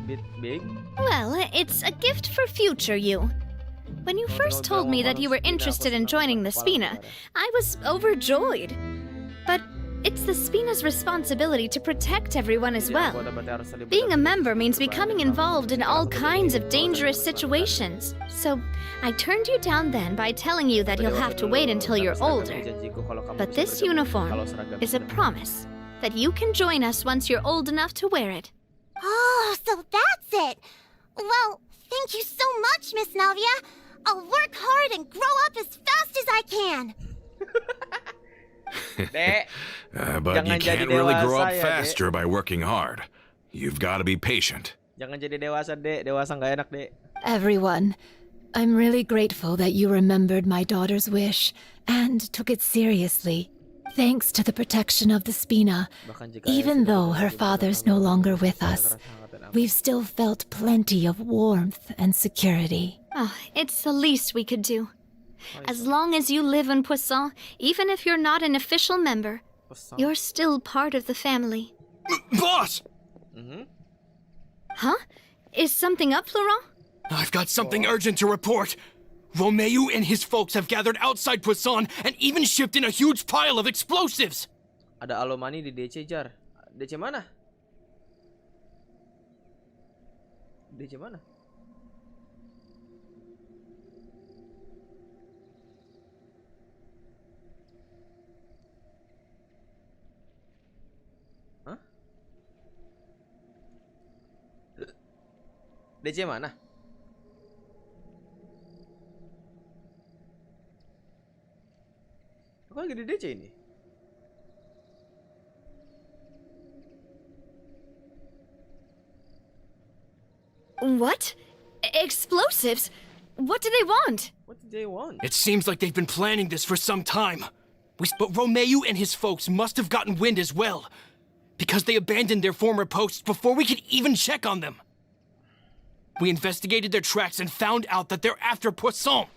Bit big? Well, it's a gift for future you. When you first told me that you were interested in joining the Spina, I was overjoyed. But it's the Spina's responsibility to protect everyone as well. Being a member means becoming involved in all kinds of dangerous situations. So I turned you down then by telling you that you'll have to wait until you're older. But this uniform is a promise that you can join us once you're old enough to wear it. Oh, so that's it! Well, thank you so much, Miss Navia! I'll work hard and grow up as fast as I can! Dek, But you jangan jadi can't really grow dewasa up ya, faster by working hard. You've got to be patient. Jangan jadi dewasa, Dek. Dewasa nggak enak, Dek. Everyone, I'm really grateful that you remembered my daughter's wish and took it seriously. Thanks to the protection of the Spina, even though her father's no longer with us, we've still felt plenty of warmth and security. Oh, it's the least we could do. As long as you live in Poisson, even if you're not an official member, you're still part of the family. Boss! Huh? Is something up, Laurent? I've got something urgent to report. Romeo and his folks have gathered outside Poisson and even shipped in a huge pile of explosives. Ada alumni di DC, Jar. DC mana? DC mana? Hah? DC mana? Aku lagi di DC ini. What? Explosives? What do they want? What did they want? It seems like they've been planning this for some time. But Romeo and his folks must have gotten wind as well. because they abandoned their former posts before we could even check on them. We investigated their tracks and found out that they're after Poisson.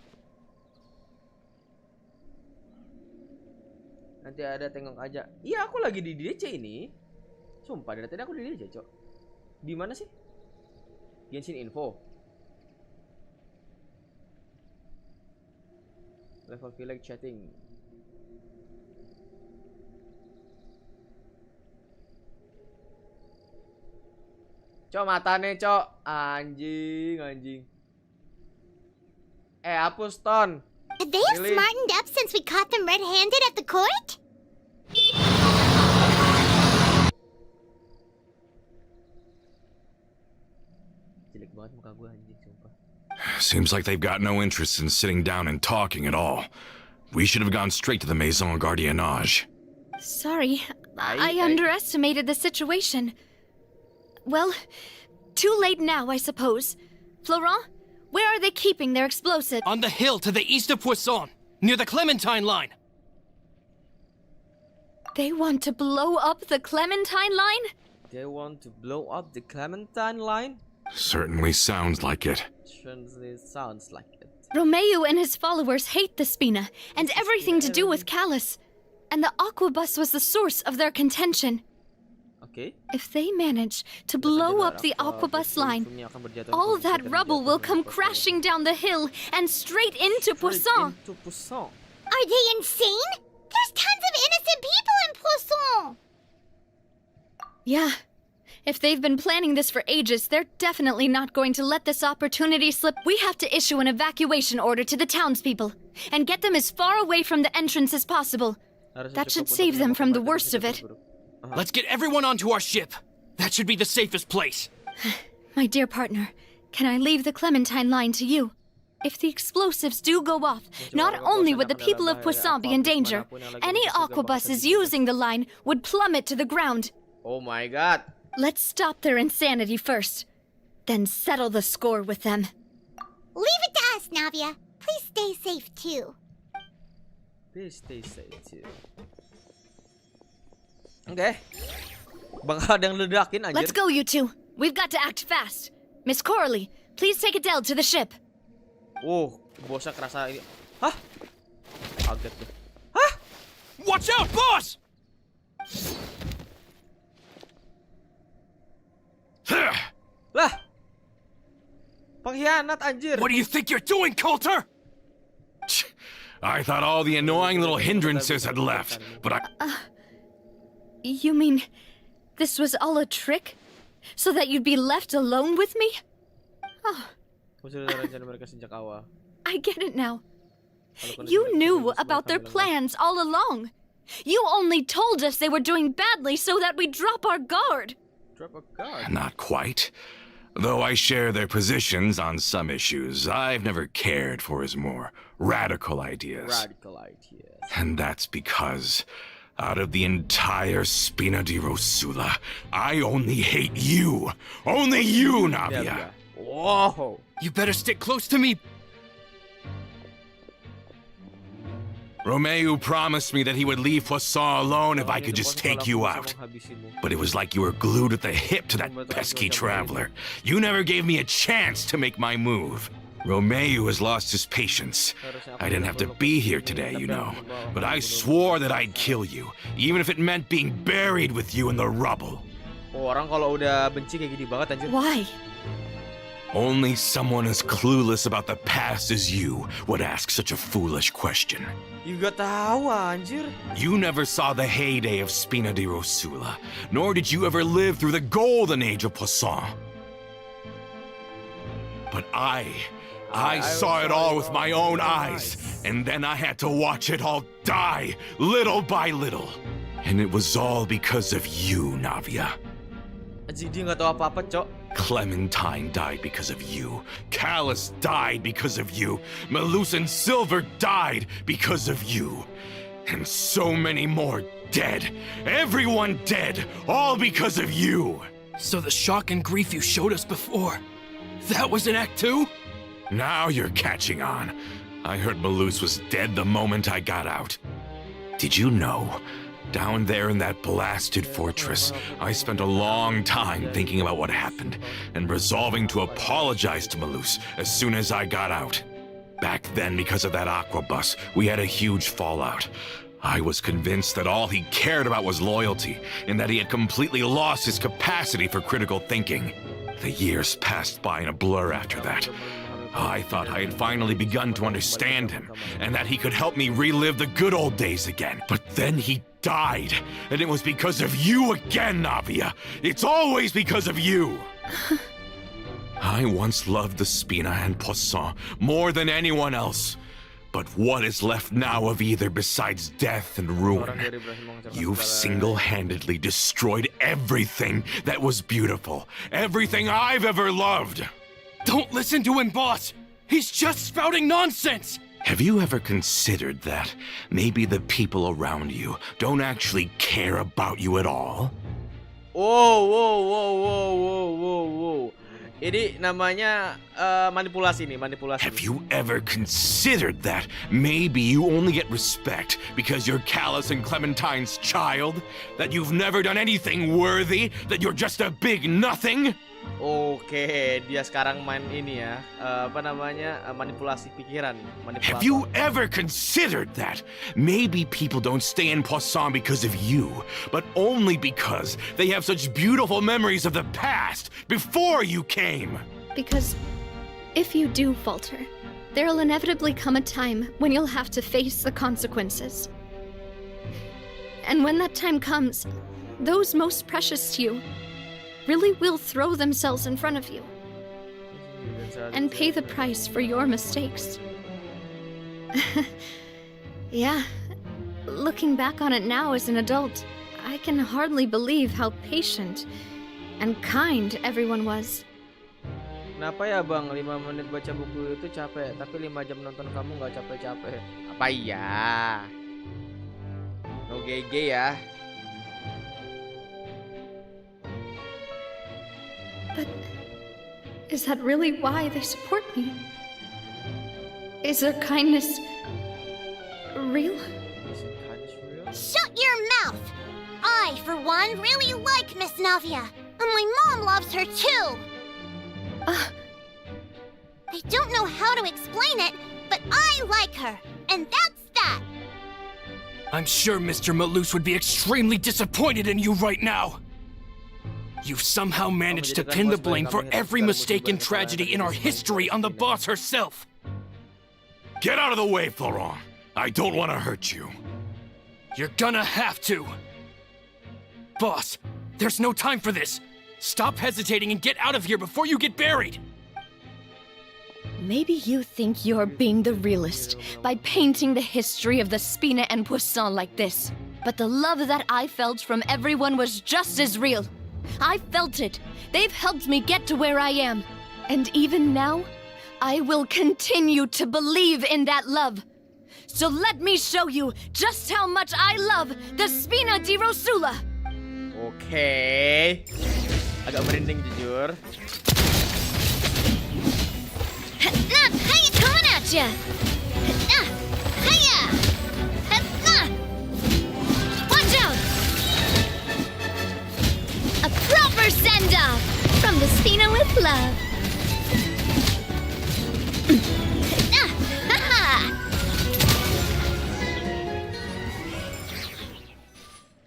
Nanti ada tengok aja. Iya, aku lagi di DC ini. Sumpah, dari tadi aku di DC, Cok. Di mana sih? Genshin info. Level village chatting. Cok, matanya, Cok. Anjing. Hapus, Ton. Have they Really? smartened up since we caught them red-handed at the court? Jelek banget muka gue, anjing, sumpah. Seems like they've got no interest in sitting down and talking at all. We should have gone straight to the Maison Gardiennage. Sorry, I Aye. underestimated the situation. Well, too late now, I suppose. Florent, where are they keeping their explosive? On the hill to the east of Poisson, near the Clementine line. They want to blow up the Clementine line? They want to blow up the Clementine line? Certainly sounds like it. Certainly sounds like it. Romeo and his followers hate the Spina and everything to do with Callus. And the Aquabus was the source of their contention. Okay. If they manage to blow up the Aquabus line, all that rubble will come crashing down the hill and straight into Poisson. Into Poisson. Are they insane? There's tons of innocent people in Poisson! Yeah. If they've been planning this for ages, they're definitely not going to let this opportunity slip. We have to issue an evacuation order to the townspeople and get them as far away from the entrance as possible. That should save them from the worst of it. Let's get everyone onto our ship. That should be the safest place. My dear partner, can I leave the Clementine line to you? If the explosives do go off, not only would the people of Poisson be in danger, any aquabuses using the line would plummet to the ground. Oh my god. Let's stop their insanity first, then settle the score with them. Leave it to us, Navia. Please stay safe, too. Please stay safe too. Oke. Bakal ada yang ledakin anjir. Let's go, you two. We've got to act fast. Miss Coralie, please take Adele to the ship. Bosnya kerasa ini. Hah? Kaget tuh. Hah? Watch out, boss! Lah. Pengkhianat anjir. What do you think you're doing, Coulter? I thought all the annoying little hindrances had left, but You mean this was all a trick? So that you'd be left alone with me? Oh, I get it now. You knew about their plans all along. You only told us they were doing badly so that we'd drop our guard. Drop a guard. not quite. Though I share their positions on some issues, I've never cared for his more radical ideas. Radical ideas. And that's because, out of the entire Spina di Rosula, I only hate you. Only you, Navia. Wow. You better stick close to me. Romeo promised me that he would leave Poisson alone if I could just take you out. But it was like you were glued at the hip to that pesky traveler. You never gave me a chance to make my move. Romeo has lost his patience. I didn't have to be here today, you know. But I swore that I'd kill you, even if it meant being buried with you in the rubble. Orang kalau udah benci kayak gini banget anjir. Why? Only someone as clueless about the past as you would ask such a foolish question. Juga tahu anjir. You never saw the heyday of Spina di Rosula, nor did you ever live through the golden age of Poisson. But I saw it all with my own eyes, and then I had to watch it all die, little by little. And it was all because of you, Navia. Anjir, dia nggak tahu apa-apa, Cok. Clementine died because of you. Callus died because of you. Melusan Silver died because of you. And so many more dead. Everyone dead, all because of you. So the shock and grief you showed us before, that was in Act 2? Now you're catching on. I heard Melus was dead the moment I got out. Did you know Down there in that blasted fortress, I spent a long time thinking about what happened and resolving to apologize to Malus as soon as I got out. Back then, because of that aqua bus, we had a huge fallout. I was convinced that all he cared about was loyalty and that he had completely lost his capacity for critical thinking. The years passed by in a blur after that. I thought I had finally begun to understand him, and that he could help me relive the good old days again. But then he died, and it was because of you again, Navia. It's always because of you. I once loved the Spina and Poisson more than anyone else. But what is left now of either besides death and ruin? You've single-handedly destroyed everything that was beautiful, everything I've ever loved. Don't listen to him, boss! He's just spouting nonsense! Have you ever considered that maybe the people around you don't actually care about you at all? Wow. Ini namanya manipulasi nih, manipulasi. Have you ever considered that maybe you only get respect because you're Callus and Clementine's child? That you've never done anything worthy? That you're just a big nothing? Oke, dia sekarang main ini ya, manipulasi pikiran. Have you ever considered that maybe people don't stay in Poisson because of you, but only because they have such beautiful memories of the past before you came? Because if you do falter, there'll inevitably come a time when you'll have to face the consequences. And when that time comes, those most precious to you really will throw themselves in front of you and pay the price for your mistakes. Yeah, looking back on it now as an adult, I can hardly believe how patient and kind everyone was. Kenapa ya bang, 5 menit baca buku itu capek, tapi 5 jam nonton kamu nggak capek-capek? Apa iya? No GG ya. But is that really why they support me? Is their kindness real? Shut your mouth! I, for one, really like Miss Navia, and my mom loves her too. I don't know how to explain it, but I like her, and that's that. I'm sure Mr. Malus would be extremely disappointed in you right now. You've somehow managed to pin the blame for every mistake and tragedy in our history on the boss herself. Get out of the way, Florent. I don't want to hurt you. You're gonna have to. Boss, there's no time for this. Stop hesitating and get out of here before you get buried. Maybe you think you're being the realist by painting the history of the Spina and Poisson like this. But the love that I felt from everyone was just as real. I felt it. They've helped me get to where I am. And even now, I will continue to believe in that love. So let me show you just how much I love the Spina di Rosula. Oke. Agak merinding jujur. Hey, coming at ya. Hiya. Watch out. A proper send-off from the Spina with love.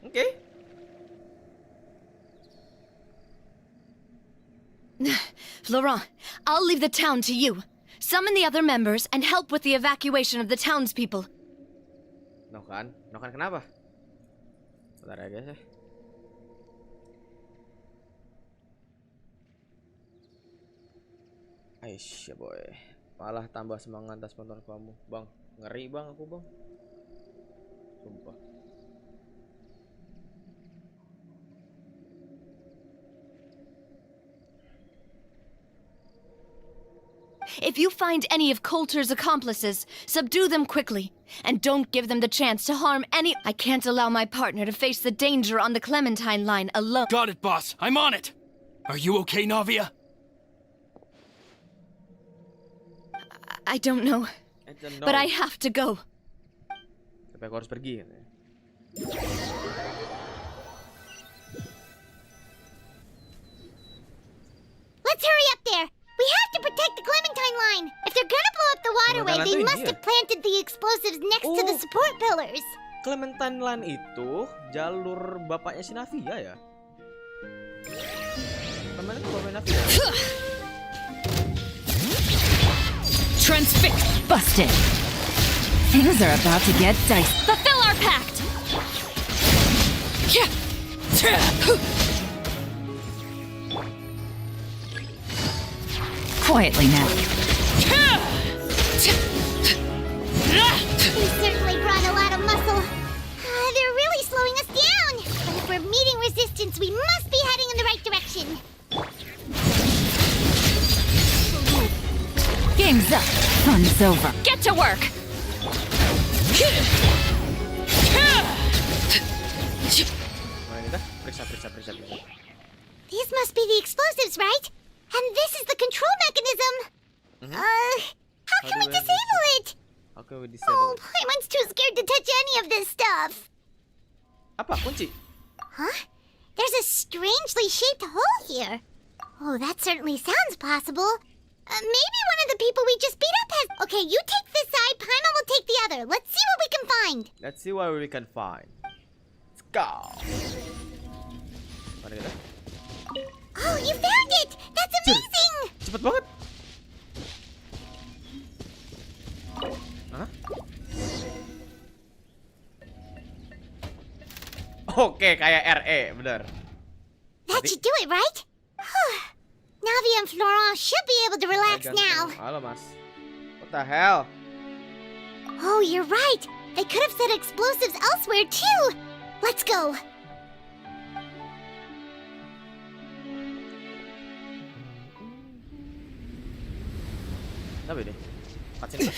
Oke. Laurent, I'll leave the town to you. Summon the other members and help with the evacuation of the townspeople. Nokan kenapa? Bentar ya guys ya. Aisyah boy, malah tambah semangat atas penonton kamu, bang. Ngeri bang aku bang, sumpah. If you find any of Coulter's accomplices, subdue them quickly, and don't give them the chance to harm any. I can't allow my partner to face the danger on the Clementine line alone. Got it, boss. I'm on it. Are you okay, Navia? I don't know, but I have to go. Tapi aku harus pergi kan ya. have to protect the Clementine line. If they're gonna blow up the waterway, Clementine they tuh must ini ya? have planted the explosives next to the Oh. support pillars. Clementine Line itu jalur bapaknya si Navia ya? Clementine itu bapaknya Navia. Transfix busted. Things are about to get dicey. Fulfill our pact. Quietly now. We certainly brought a lot of muscle. They're really slowing us down. But if we're meeting resistance, we must be heading in the right direction. Game's up. Fun's over. Get to work. Mana kita? Periksa. These must be the explosives, right? And this is the control mechanism. How can we disable it? How can we Oh, disable? Paimon's too scared to touch any of this stuff. Apa kunci? Huh? There's a strangely shaped hole here. Oh, that certainly sounds possible. Maybe one of the people we just beat up has... Okay, you take this side, Paimon will take the other. Let's see what we can find. Let's see what we can find. Let's go. Mana kita? Oh, you found it! That's amazing! Cepet banget. Hah? Oke, kayak RE, bener. That should do it, right? Navi and Florent should be able to relax now. Halo, Mas. What the hell? Oh, you're right. They could have set explosives elsewhere, too. Let's go. Apa ini? Cutscene.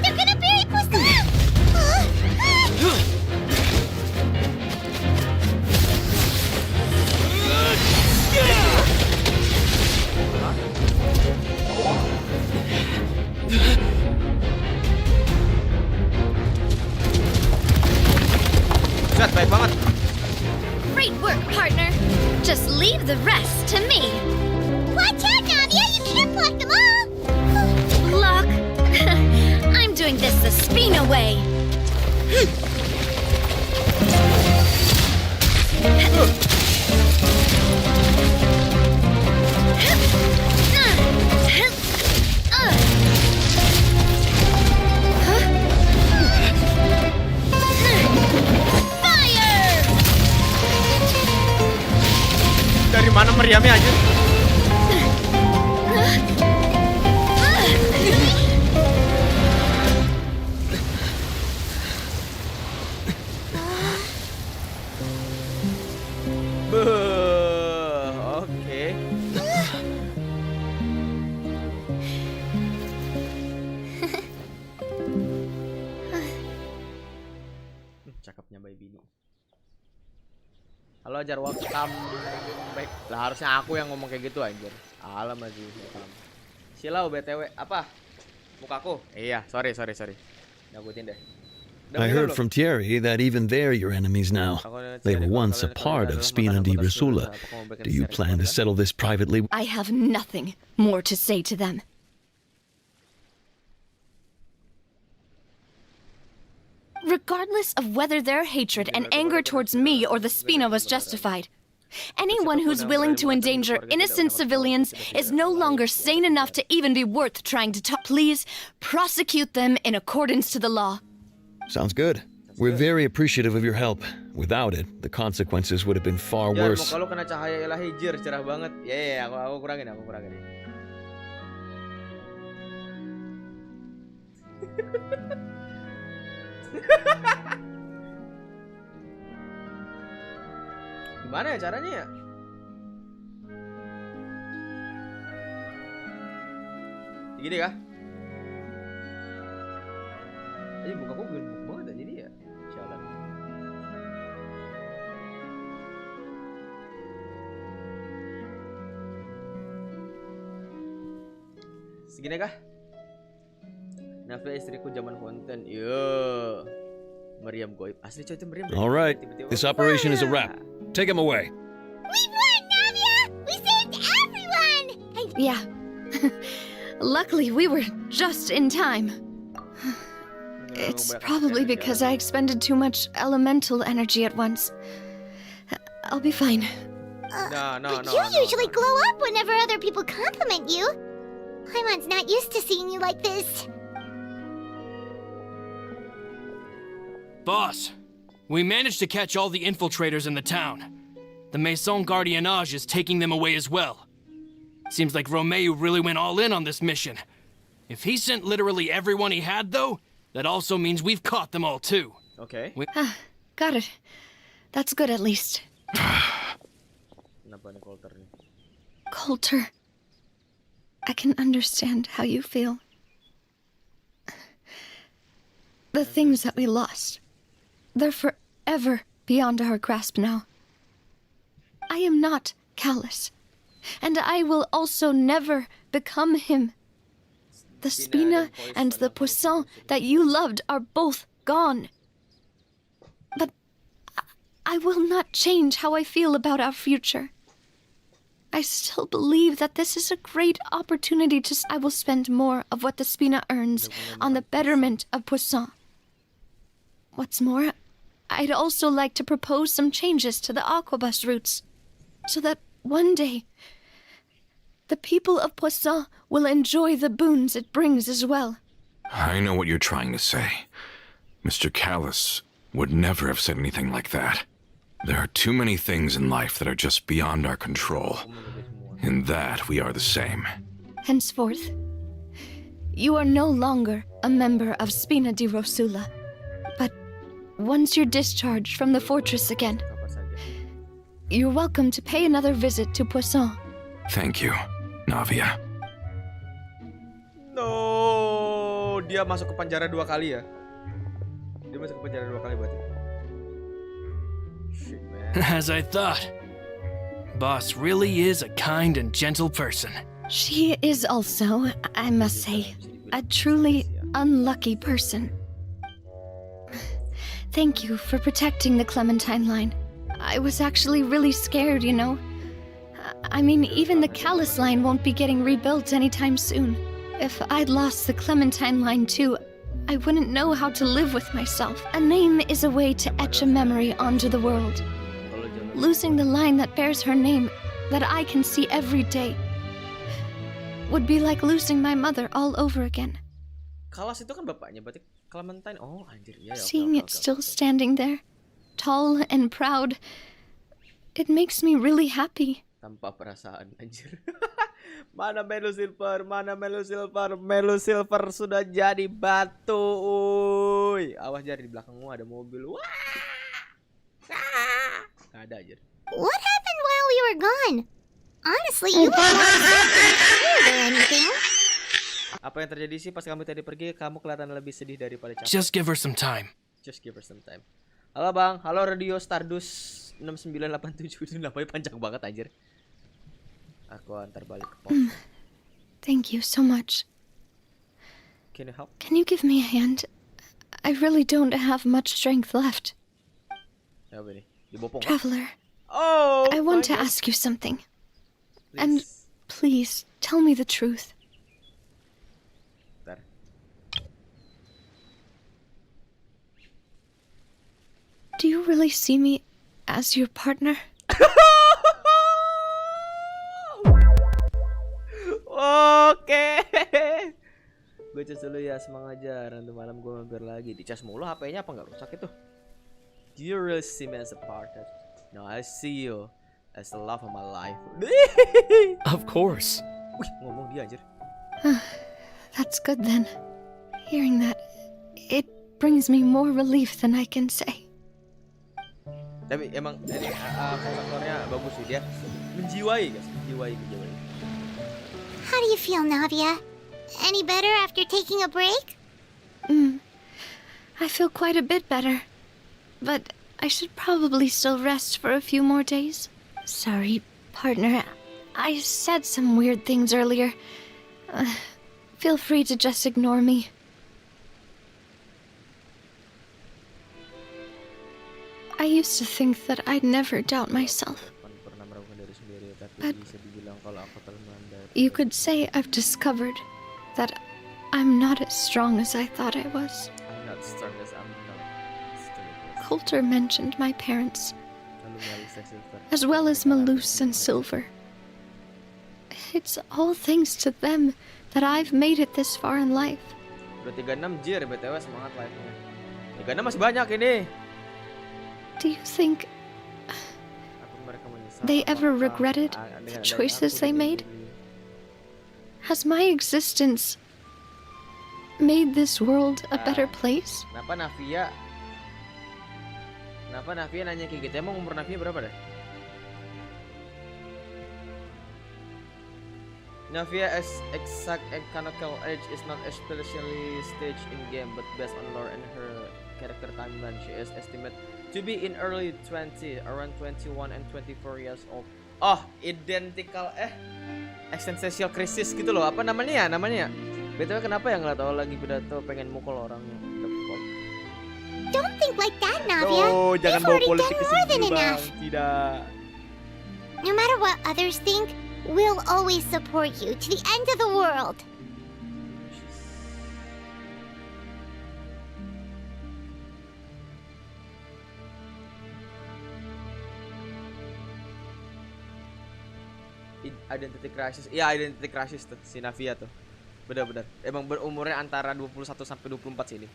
They're gonna bury Pusam! Set, baik banget. Great work, partner. Just leave the rest to me. Watch out, Navia! You can't block them all! Look, I'm doing this the Spina way. Fire! Dari mana meriamnya aja? Oke. Cakepnya baby ini. Halo Jar, welcome back. Lah harusnya aku yang ngomong kayak gitu anjir. Alam aja welcome. Silau BTW apa? Mukaku? Iya, sorry. Nyakutin deh. I heard from Thierry that even they're your enemies now. They were once a part of Spina di Rusula. Do you plan to settle this privately? I have nothing more to say to them. Regardless of whether their hatred and anger towards me or the Spina was justified, anyone who's willing to endanger innocent civilians is no longer sane enough to even be worth trying to talk. Please prosecute them in accordance to the law. Sounds good. We're very appreciative of your help. Without it, the consequences would have been far Jar, worse. muka lu kena cahaya ilahi Jir, cerah banget. Ya, aku kurangin. Gimana ya caranya ya? Gini kah? Mukaku gemuk banget ya, jadi ya jalan. Segini kah? Nafia istriku zaman konten. Yo. Meriam goib. Asli coy itu meriam. All right, this operation is a wrap. Take him away. We won, Navia! We saved everyone! Yeah. Luckily, we were just in time. It's probably because I expended too much elemental energy at once. I'll be fine. But you usually glow up whenever other people compliment you. Paimon's not used to seeing you like this. Boss, we managed to catch all the infiltrators in the town. The Maison Gardiennage is taking them away as well. Seems like Romeo really went all in on this mission. If he sent literally everyone he had, though, that also means we've caught them all, too. Okay. Got it. That's good, at least. Kenapa nih Coulter nih? Coulter, I can understand how you feel. The things that we lost, they're forever beyond our grasp now. I am not callous, and I will also never become him. The Spina and the Poisson that you loved are both gone. But I will not change how I feel about our future. I still believe that this is a great opportunity I will spend more of what the Spina earns on the betterment of Poisson. What's more, I'd also like to propose some changes to the Aquabus routes, so that one day the people of Poisson will enjoy the boons it brings as well. I know what you're trying to say. Mr. Callus would never have said anything like that. There are too many things in life that are just beyond our control. In that, we are the same. Henceforth, you are no longer a member of Spina di Rosula, but once you're discharged from the fortress again, you're welcome to pay another visit to Poisson. Thank you, Navia. No, dia masuk ke penjara 2 kali ya. Dia masuk ke penjara 2 kali berarti. Shit, man. As I thought. Boss really is a kind and gentle person. She is also, I must say, a truly unlucky person. Thank you for protecting the Clementine line. I was actually really scared, you know. I mean, even the Callus line won't be getting rebuilt anytime soon. If I'd lost the Clementine line too, I wouldn't know how to live with myself. A name is a way to etch a memory onto the world. Losing the line that bears her name, that I can see every day, would be like losing my mother all over again. Callus itu kan bapaknya, berarti Clementine. Oh, anjir, ya. Seeing it still standing there, tall and proud, it makes me really happy. Tanpa perasaan, anjir. Mana Melu Silver? Mana Melu Silver? Melu Silver sudah jadi batu. Uy. Awas jar, di belakangmu ada mobil. Wah. Gak ada aja. What happened while we were gone? Honestly, you look weird or anything. Apa yang terjadi sih pas kamu tadi pergi? Kamu kelihatan lebih sedih daripada capek. Just give her some time. Just give her some time. Halo bang, halo Radio Stardust 6987. Itu namanya panjang banget anjir. Aku antar balik ke pos. Thank you so much. Can you help? Can you give me a hand? I really don't have much strength left. Apa nih? Dibopong. Traveler. Oh. I want to ask you something. Please. And please tell me the truth. Bentar. Do you really see me as your partner? Oke. Gue cas dulu ya, semangat aja. Nanti malam gue mampir lagi. Dicas mulu HP-nya apa nggak rusak itu? Do you really see me as a partner? No, I see you as the love of my life. Of course. Wih, ngomong dia anjir. That's good then. Hearing that, it brings me more relief than I can say. Tapi emang ini aktornya bagus sih, dia menjiwai guys, menjiwai. How do you feel, Navia? Any better after taking a break? I feel quite a bit better. But I should probably still rest for a few more days. Sorry, partner. I said some weird things earlier. Feel free to just ignore me. I used to think that I'd never doubt myself. Pernah meragukan diri sendiri, tapi But bisa dibilang kalau aku telah melanggar. you could say I've discovered that I'm not as strong as I thought I was. I'm not strong as I'm not. Coulter mentioned my parents, Lalu menyalisih Silver. as well as Malus and Silver. It's all thanks to them that I've made it this far in life. Udah 36 jir BTW, semangat live-nya. 36 masih banyak ini. Do you think Apa mereka menyesal? they ever Apakah regretted the choices they made? Has my existence made this world a better place? Kenapa Navia nanya kayak gitu? Emang umur Navia berapa deh? Navia's exact and canonical age is not especially staged in game, but based on lore and her character timeline, she is estimated to be in early 20, around 21 and 24 years old. Oh, identical existential crisis gitu loh. Apa namanya ya? BTW kenapa ya nggak tahu lagi pidato pengen mukul orangnya? Don't think like that, Navia. Oh, jangan You've bawa already politik done ke more sini, than Bang. enough. Tidak. No matter what others think, we'll always support you to the end of the world. Identity crisis. Iya, identity crisis tuh si Navia tuh. Benar-benar. Emang berumurnya antara 21 sampai 24 sini.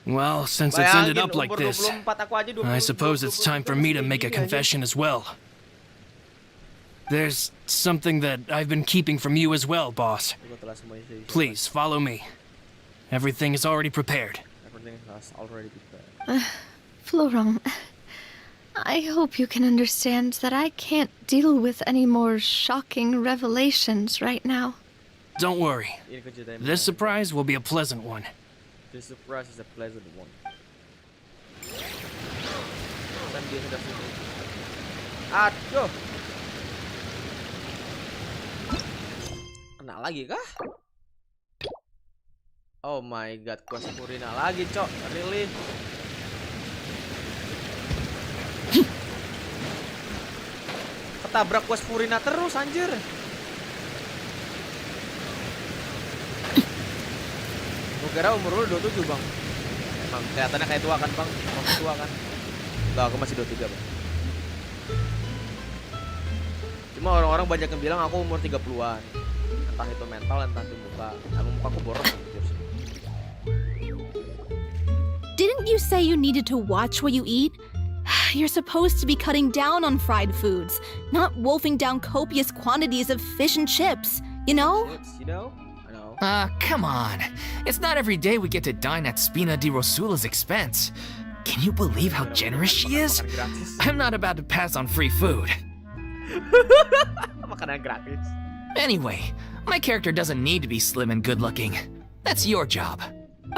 Well, since it's ended up like umur this, 24 aku aja 20, I suppose it's time for me to make a confession as well. There's something that I've been keeping from you as well, boss. Please, follow me. Everything is already prepared. Everything is already prepared. Florent, I hope you can understand that I can't deal with any more shocking revelations right now. Don't worry. Ini kejadian This surprise will be a pleasant one. This surprise is a pleasant one. Dan dia sudah sini. Aduh. Kena lagi kah? Oh my god, quest Purina lagi, cok. Really? Ketabrak quest Purina terus, anjir. Gue kira umur lu 27, Bang. Emang kelihatannya kayak tua kan, Bang? Masih tua kan? Enggak, aku masih 23, Bang. Cuma orang-orang banyak yang bilang aku umur 30-an. Entah itu mental, entah itu muka. Emang muka aku boros anjir sih. Didn't you say you needed to watch what you eat? You're supposed to be cutting down on fried foods, not wolfing down copious quantities of fish and chips, you know? You know? I know. Come on. It's not every day we get to dine at Spina di Rosula's expense. Can you believe how generous she is? I'm not about to pass on free food. Makanan gratis. Anyway, my character doesn't need to be slim and good-looking. That's your job.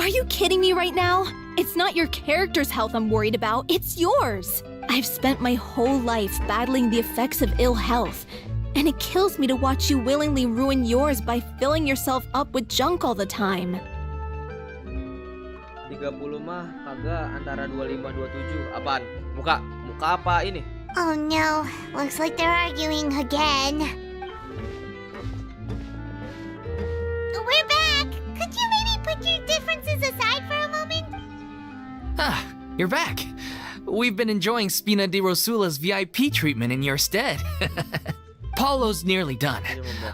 Are you kidding me right now? It's not your character's health I'm worried about, it's yours. I've spent my whole life battling the effects of ill health, and it kills me to watch you willingly ruin yours by filling yourself up with junk all the time. 30 mah kagak, antara 25-27. Apaan? Muka apa ini? Oh no, looks like they're arguing again. We're back! Could you maybe put your differences aside for a moment? Ah, you're back. We've been enjoying Spina di Rosula's VIP treatment in your stead. Paulo's nearly done.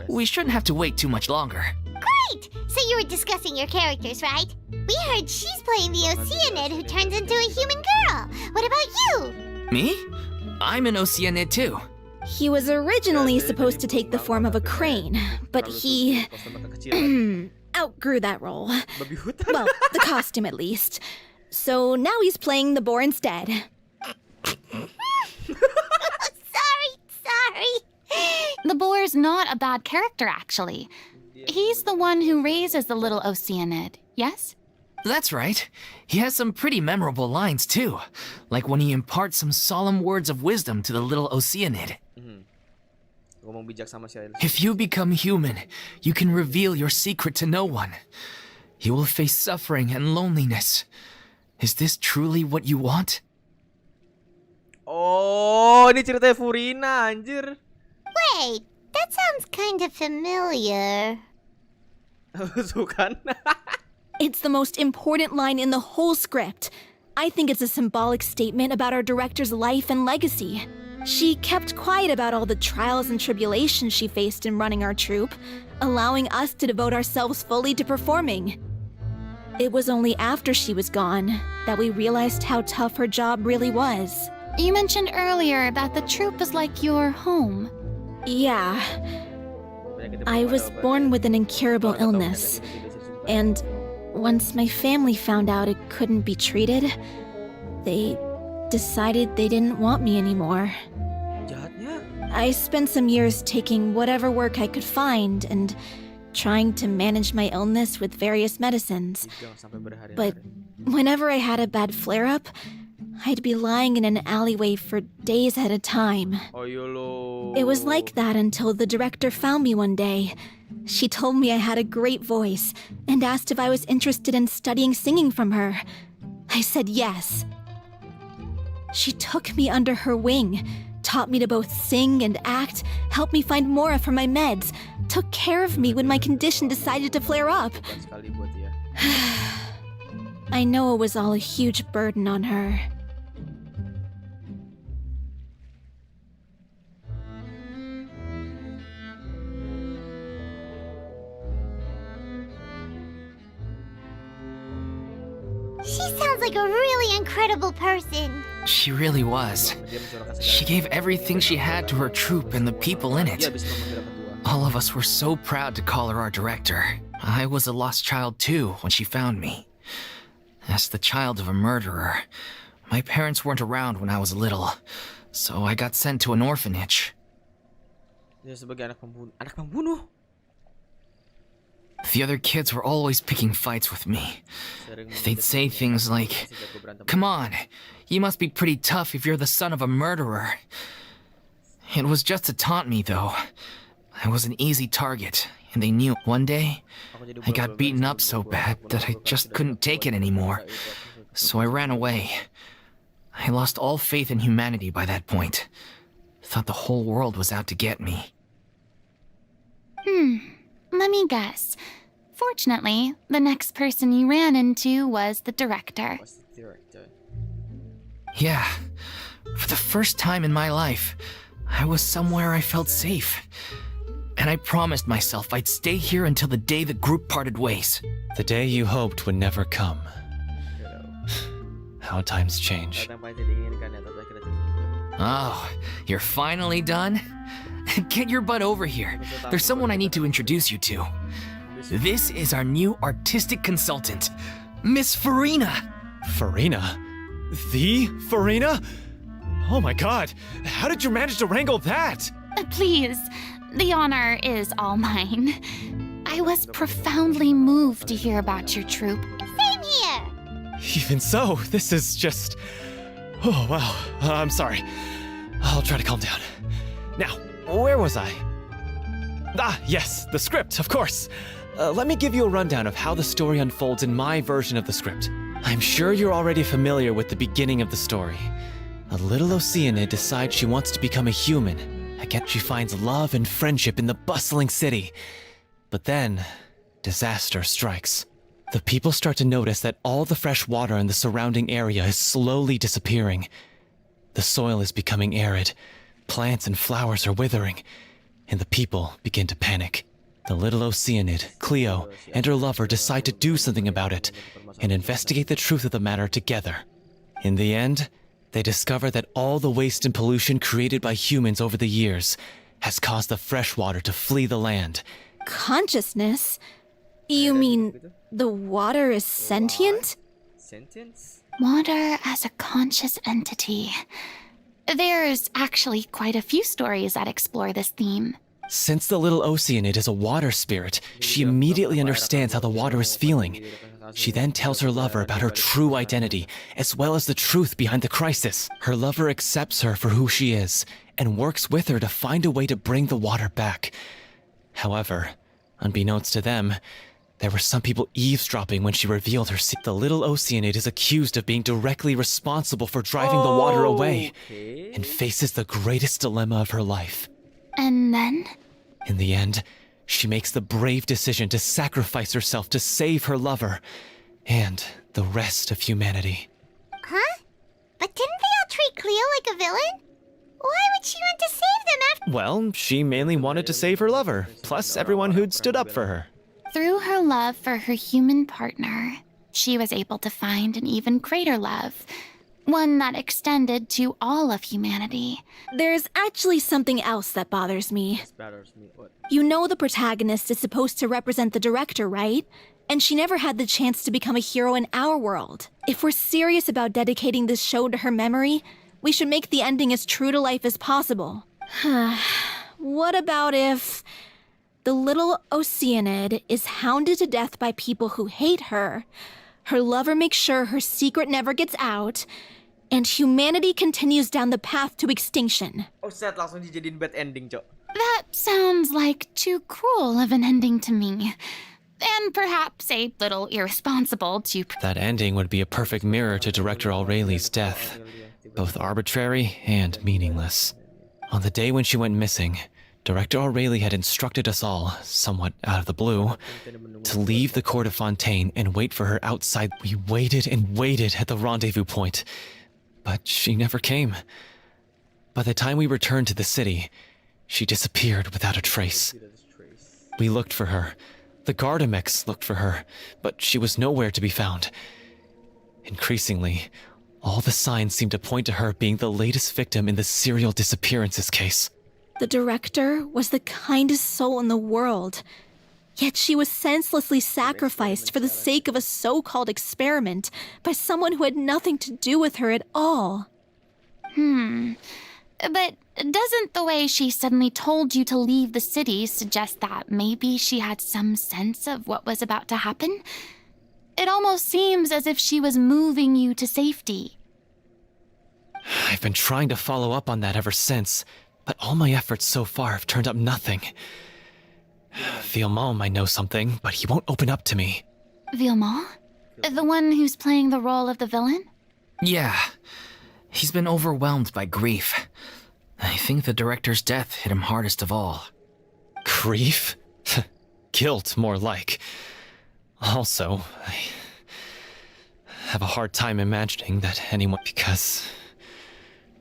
We shouldn't have to wait too much longer. Great! So you were discussing your characters, right? We heard she's playing the Oceanid who turns into a human girl. What about you? Me? I'm an Oceanid too. He was originally supposed to take the form of a crane, but he outgrew that role. Well, the costume at least. So now he's playing the boar instead. Sorry. The boar's not a bad character, actually. He's the one who raises the little Oceanid, yes? That's right. He has some pretty memorable lines too, like when he imparts some solemn words of wisdom to the little Oceanid. If you become human, you can reveal your secret to no one. You will face suffering and loneliness. Is this truly what you want? Oh, ini ceritanya Furina, anjir. Wait, that sounds kind of familiar. Bukan. It's the most important line in the whole script. I think it's a symbolic statement about our director's life and legacy. She kept quiet about all the trials and tribulations she faced in running our troupe, allowing us to devote ourselves fully to performing. It was only after she was gone that we realized how tough her job really was. You mentioned earlier that the troupe is like your home. Yeah. I was born with an incurable illness, and once my family found out it couldn't be treated, they decided they didn't want me anymore. I spent some years taking whatever work I could find and trying to manage my illness with various medicines. But whenever I had a bad flare-up, I'd be lying in an alleyway for days at a time. It was like that until the director found me one day. She told me I had a great voice and asked if I was interested in studying singing from her. I said yes. She took me under her wing, taught me to both sing and act, helped me find more from my meds, took care of me when my condition decided to flare up. I know it was all a huge burden on her. She sounds like a really incredible person. She really was. She gave everything she had to her troupe and the people in it. All of us were so proud to call her our director. I was a lost child too when she found me. As the child of a murderer, my parents weren't around when I was little, so I got sent to an orphanage. Anak pembunuh. The other kids were always picking fights with me. They'd say things like, "Come on, you must be pretty tough if you're the son of a murderer." It was just to taunt me, though. I was an easy target, and they knew. One day, I got beaten up so bad that I just couldn't take it anymore. So I ran away. I lost all faith in humanity by that point. Thought the whole world was out to get me. Let me guess. Fortunately, the next person you ran into was the director. Yeah. For the first time in my life, I was somewhere I felt safe. And I promised myself I'd stay here until the day the group parted ways. The day you hoped would never come. How times change. Oh, you're finally done? Get your butt over here. There's someone I need to introduce you to. This is our new artistic consultant, Miss Farina. Farina? The Farina? Oh my god, how did you manage to wrangle that? Please, the honor is all mine. I was profoundly moved to hear about your troupe. Same here. Even so, this is just... Oh, wow. I'm sorry. I'll try to calm down. Now, where was I? Ah, yes, the script, of course. Let me give you a rundown of how the story unfolds in my version of the script. I'm sure you're already familiar with the beginning of the story. A little Oceanid decides she wants to become a human. Again, she finds love and friendship in the bustling city. But then, disaster strikes. The people start to notice that all the fresh water in the surrounding area is slowly disappearing. The soil is becoming arid. Plants and flowers are withering, and the people begin to panic. The little Oceanid, Cleo, and her lover decide to do something about it and investigate the truth of the matter together. In the end, they discover that all the waste and pollution created by humans over the years has caused the fresh water to flee the land. Consciousness? You mean the water is sentient? Sentience? Water as a conscious entity. There's actually quite a few stories that explore this theme. Since the little Oceanid is a water spirit, she immediately understands how the water is feeling. She then tells her lover about her true identity, as well as the truth behind the crisis. Her lover accepts her for who she is, and works with her to find a way to bring the water back. However, unbeknownst to them, There were some people eavesdropping when she revealed her secret. The little Oceanid is accused of being directly responsible for driving the water away and faces the greatest dilemma of her life. And then? In the end, she makes the brave decision to sacrifice herself to save her lover and the rest of humanity. Huh? But didn't they all treat Cleo like a villain? Why would she want to save them after? Well, she mainly wanted to save her lover, plus everyone who'd stood up for her. Through her love for her human partner, she was able to find an even greater love, one that extended to all of humanity. There's actually something else that bothers me. You know the protagonist is supposed to represent the director, right? And she never had the chance to become a hero in our world. If we're serious about dedicating this show to her memory, we should make the ending as true to life as possible. What about if the little Oceanid is hounded to death by people who hate her, her lover makes sure her secret never gets out, and humanity continues down the path to extinction? Oh, set langsung dijadiin bad ending, Cok. That sounds like too cruel of an ending to me. And perhaps a little irresponsible to... That ending would be a perfect mirror to Director Aureli's death, both arbitrary and meaningless. On the day when she went missing, Director Aurelie had instructed us all, somewhat out of the blue, to leave the court of Fontaine and wait for her outside. We waited and waited at the rendezvous point, but she never came. By the time we returned to the city, she disappeared without a trace. We looked for her. The Gardamex looked for her, but she was nowhere to be found. Increasingly, all the signs seemed to point to her being the latest victim in the serial disappearances case. The director was the kindest soul in the world, yet she was senselessly sacrificed for the sake of a so-called experiment by someone who had nothing to do with her at all. But doesn't the way she suddenly told you to leave the city suggest that maybe she had some sense of what was about to happen? It almost seems as if she was moving you to safety. I've been trying to follow up on that ever since, but all my efforts so far have turned up nothing. Villemont might know something, but he won't open up to me. Villemont? The one who's playing the role of the villain? Yeah. He's been overwhelmed by grief. I think the director's death hit him hardest of all. Grief? Guilt, more like. Also, I have a hard time imagining that anyone... Because...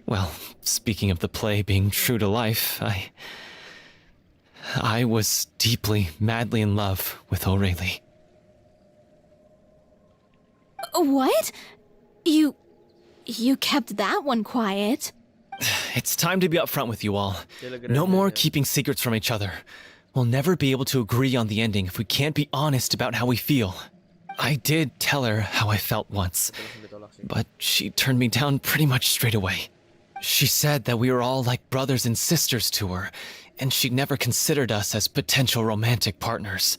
Well, speaking of the play being true to life, I was deeply, madly in love with Aurelie. What? You kept that one quiet. It's time to be upfront with you all. No more keeping secrets from each other. We'll never be able to agree on the ending if we can't be honest about how we feel. I did tell her how I felt once, but she turned me down pretty much straight away. She said that we were all like brothers and sisters to her, and she never considered us as potential romantic partners.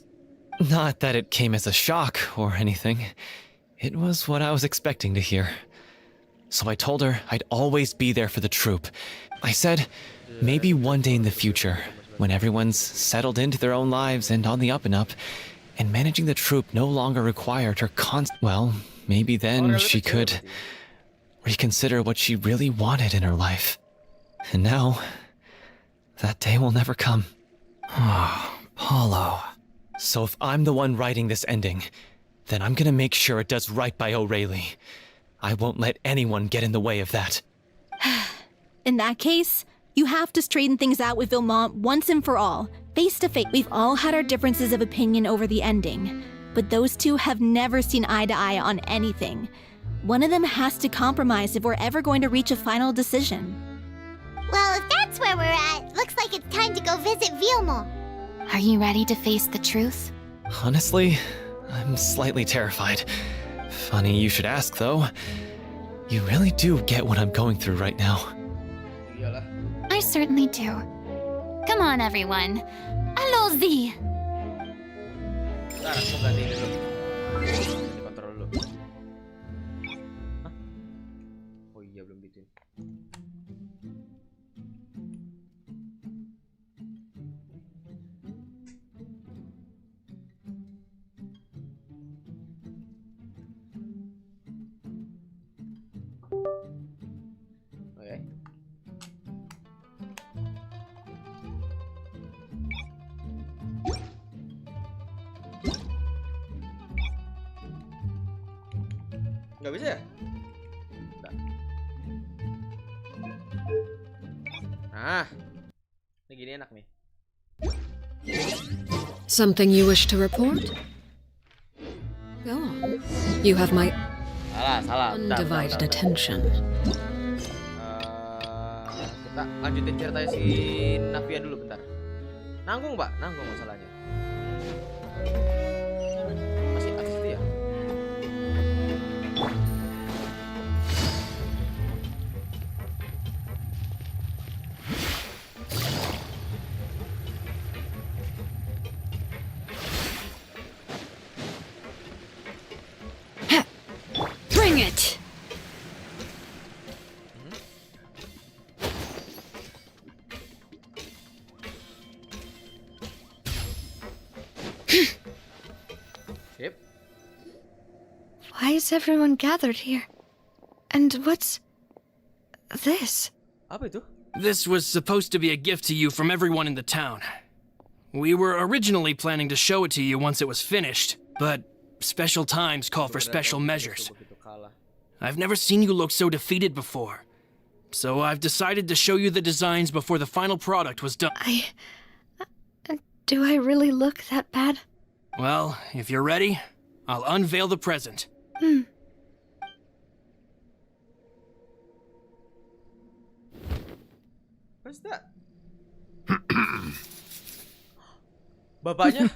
Not that it came as a shock or anything. It was what I was expecting to hear. So I told her I'd always be there for the troupe. I said, maybe one day in the future, when everyone's settled into their own lives and on the up and up, and managing the troupe no longer required her well, maybe then she could reconsider what she really wanted in her life. And now, that day will never come. Oh, Paulo. So if I'm the one writing this ending, then I'm gonna make sure it does right by Aurelie. I won't let anyone get in the way of that. In that case, you have to straighten things out with Villemont once and for all, face to face. We've all had our differences of opinion over the ending, but those two have never seen eye to eye on anything. One of them has to compromise if we're ever going to reach a final decision. Well, if that's where we're at, looks like it's time to go visit Villemont. Are you ready to face the truth? Honestly, I'm slightly terrified. Funny you should ask, though. You really do get what I'm going through right now. I certainly do. Come on, everyone. Allons-y! Langsung ganti ini dulu. Dikontrol dulu. Hah? Oh iya, belum gituin. Nggak bisa ya? Bentar. Nah, ini gini enak nih. Something you wish to report? Go on. You have my Salah. undivided attention. Kita lanjutin ceritanya si Navia dulu bentar. Nanggung Mbak, nanggung masalahnya. Masih atas itu ya? Bring it! Sip. Why is everyone gathered here? And what's this? Apa itu? This was supposed to be a gift to you from everyone in the town. We were originally planning to show it to you once it was finished, but special times call for special measures. I've never seen you look so defeated before. So I've decided to show you the designs before the final product was done. Do I really look that bad? Well, if you're ready, I'll unveil the present. What's that? Bapaknya?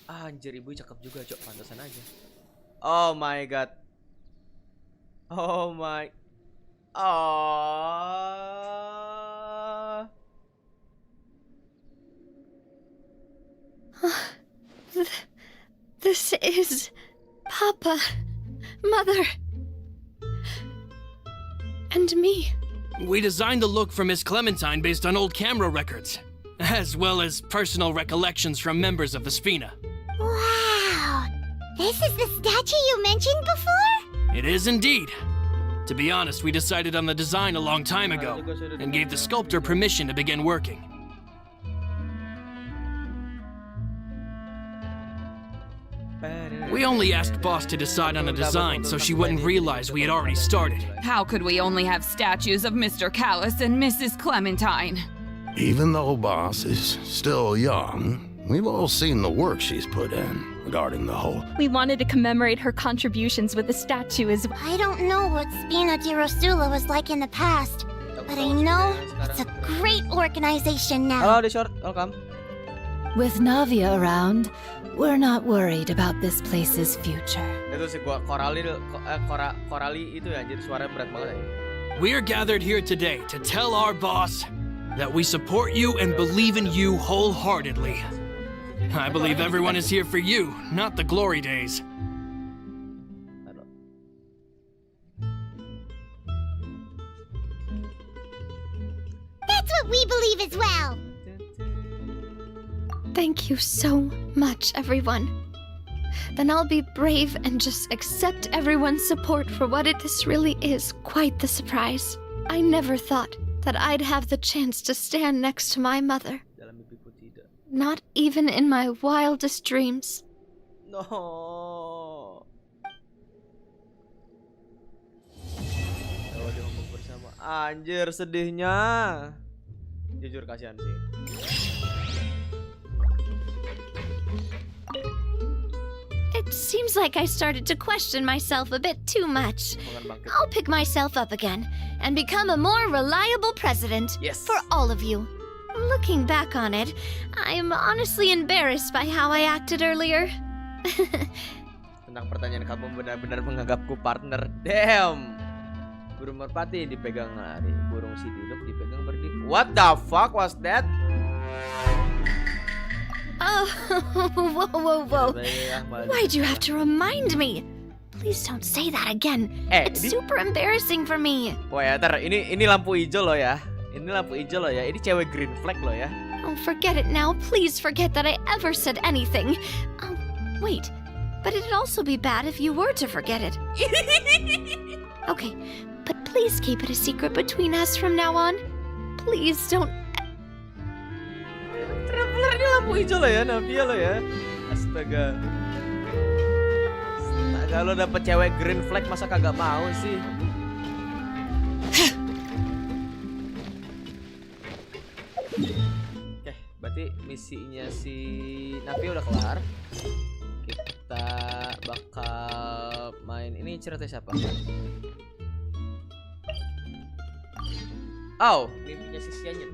Anjir, ibu cakep juga, Cok. Pantesan aja. Oh my god. Oh my. Oh. This is Papa, Mother, and me. We designed the look for Miss Clementine based on old camera records, as well as personal recollections from members of the Spina. Wow! This is the statue you mentioned before? It is indeed. To be honest, we decided on the design a long time ago, and gave the sculptor permission to begin working. We only asked Boss to decide on a design so she wouldn't realize we had already started. How could we only have statues of Mr. Callus and Mrs. Clementine? Even though Boss is still young, we've all seen the work she's put in regarding the whole. We wanted to commemorate her contributions with a statue as well. I don't know what Spina di Rosula was like in the past, but I know it's a great organization now. Halo, Short. Welcome. With Navia around, we're not worried about this place's future. Itu si Korali itu ya, jadi suaranya berat banget ya. We're gathered here today to tell our boss that we support you and believe in you wholeheartedly. I believe everyone is here for you, not the glory days. That's what we believe as well. Thank you so much, everyone. Then I'll be brave and just accept everyone's support for what this really is quite the surprise. I never thought that I'd have the chance to stand next to my mother. Not even in my wildest dreams. No. Kalau dia ngomong bersama, anjir sedihnya. Jujur kasihan sih. It seems like I started to question myself a bit too much. I'll pick myself up again and become a more reliable president for all of you. Looking back on it, I'm honestly embarrassed by how I acted earlier. Tentang pertanyaan kamu benar-benar menganggapku partner. Damn. Burung merpati dipegang lari, burung si duduk dipegang berdiri. What the fuck was that? Oh, whoa. Why'd you have to remind me? Please don't say that again. It's super embarrassing for me. Wah ya, ini lampu hijau loh ya. Ini lampu hijau loh ya. Ini cewek green flag loh ya. Oh, forget it now. Please forget that I ever said anything. Oh, wait. But it'd also be bad if you were to forget it. Okay, but please keep it a secret between us from now on. Please don't. Bener-bener ini lampu hijau loh ya, Navia loh ya. Astaga. Kalau dapet cewek green flag masa kagak mau sih? Oke, berarti misinya si Napi udah kelar. Kita bakal main ini, cerita siapa? Oh, mimpinya si Sianyin.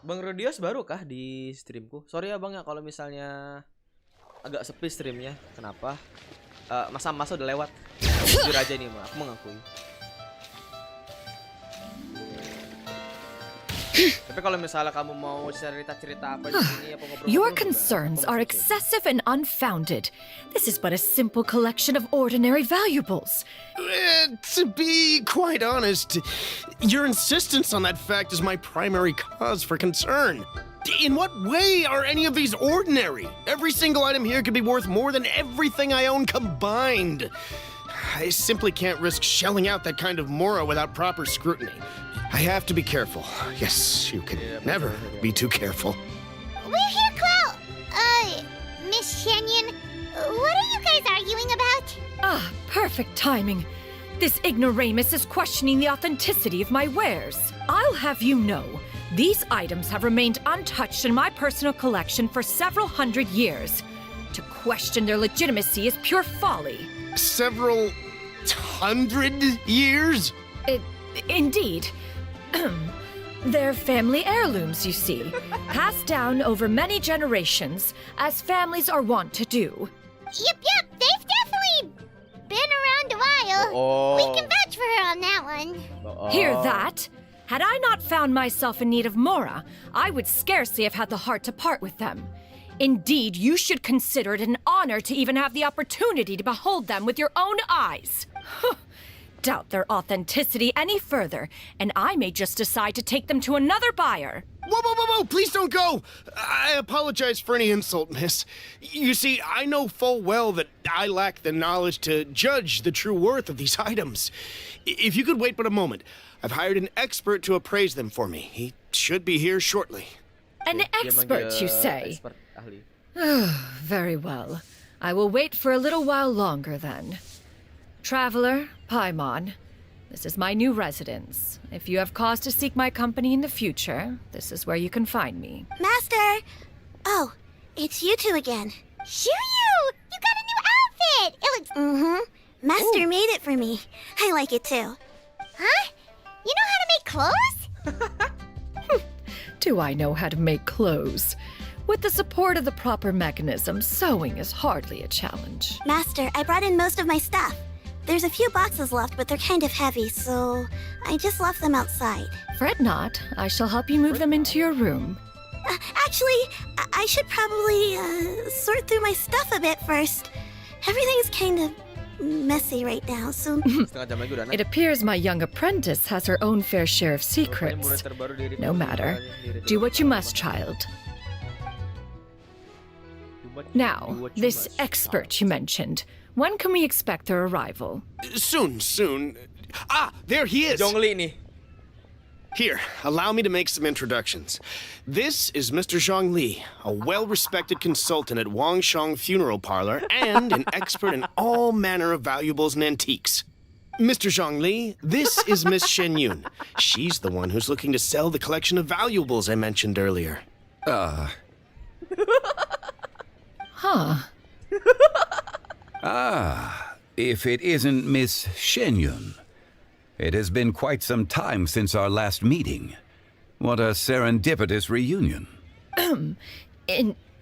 Bang Rodios baru kah di streamku? Sorry ya bang ya kalau misalnya agak sepi streamnya. Kenapa? Masa-masa udah lewat. Jujur aja nih, aku mengakui. Tapi kalau misalnya kamu mau cerita-cerita apa di sini, apa ngobrol-ngobrol, Your concerns are excessive and unfounded. This is but a simple collection of ordinary valuables. To be quite honest, your insistence on that fact is my primary cause for concern. In what way are any of these ordinary? Every single item here could be worth more than everything I own combined. I simply can't risk shelling out that kind of mora without proper scrutiny. I have to be careful. Yes, you can never be too careful. We're here, Clo. Miss Shenyan, what are you guys arguing about? Ah, perfect timing. This ignoramus is questioning the authenticity of my wares. I'll have you know, these items have remained untouched in my personal collection for several hundred years. To question their legitimacy is pure folly. Several hundred years? Indeed. They're family heirlooms, you see, passed down over many generations, as families are wont to do. Yep, they've definitely been around a while. We can vouch for her on that one. Hear that? Had I not found myself in need of mora, I would scarcely have had the heart to part with them. Indeed, you should consider it an honor to even have the opportunity to behold them with your own eyes. Doubt their authenticity any further, and I may just decide to take them to another buyer. Whoa, please don't go! I apologize for any insult, miss. You see, I know full well that I lack the knowledge to judge the true worth of these items. If you could wait but a moment, I've hired an expert to appraise them for me. He should be here shortly. An expert, you say? Very well. I will wait for a little while longer, then. Traveler, Paimon, this is my new residence. If you have cause to seek my company in the future, this is where you can find me. Master! Oh, it's you two again. Shoo-you! You got a new outfit! It looks... Master made it for me. I like it too. Huh? You know how to make clothes? Do I know how to make clothes? With the support of the proper mechanism, sewing is hardly a challenge. Master, I brought in most of my stuff. There's a few boxes left, but they're kind of heavy, so I just left them outside. Fret not. I shall help you move them into your room. Actually, I should probably sort through my stuff a bit first. Everything's kind of messy right now, so... It appears my young apprentice has her own fair share of secrets. No matter. Do what you must, child. Now, this expert you mentioned. When can we expect their arrival? Soon. Ah, there he is! Here, allow me to make some introductions. This is Mr. Zhongli, a well-respected consultant at Wangshang Funeral Parlor and an expert in all manner of valuables and antiques. Mr. Zhongli, this is Miss Shenyun. She's the one who's looking to sell the collection of valuables I mentioned earlier. If it isn't Miss Shenyun. It has been quite some time since our last meeting. What a serendipitous reunion.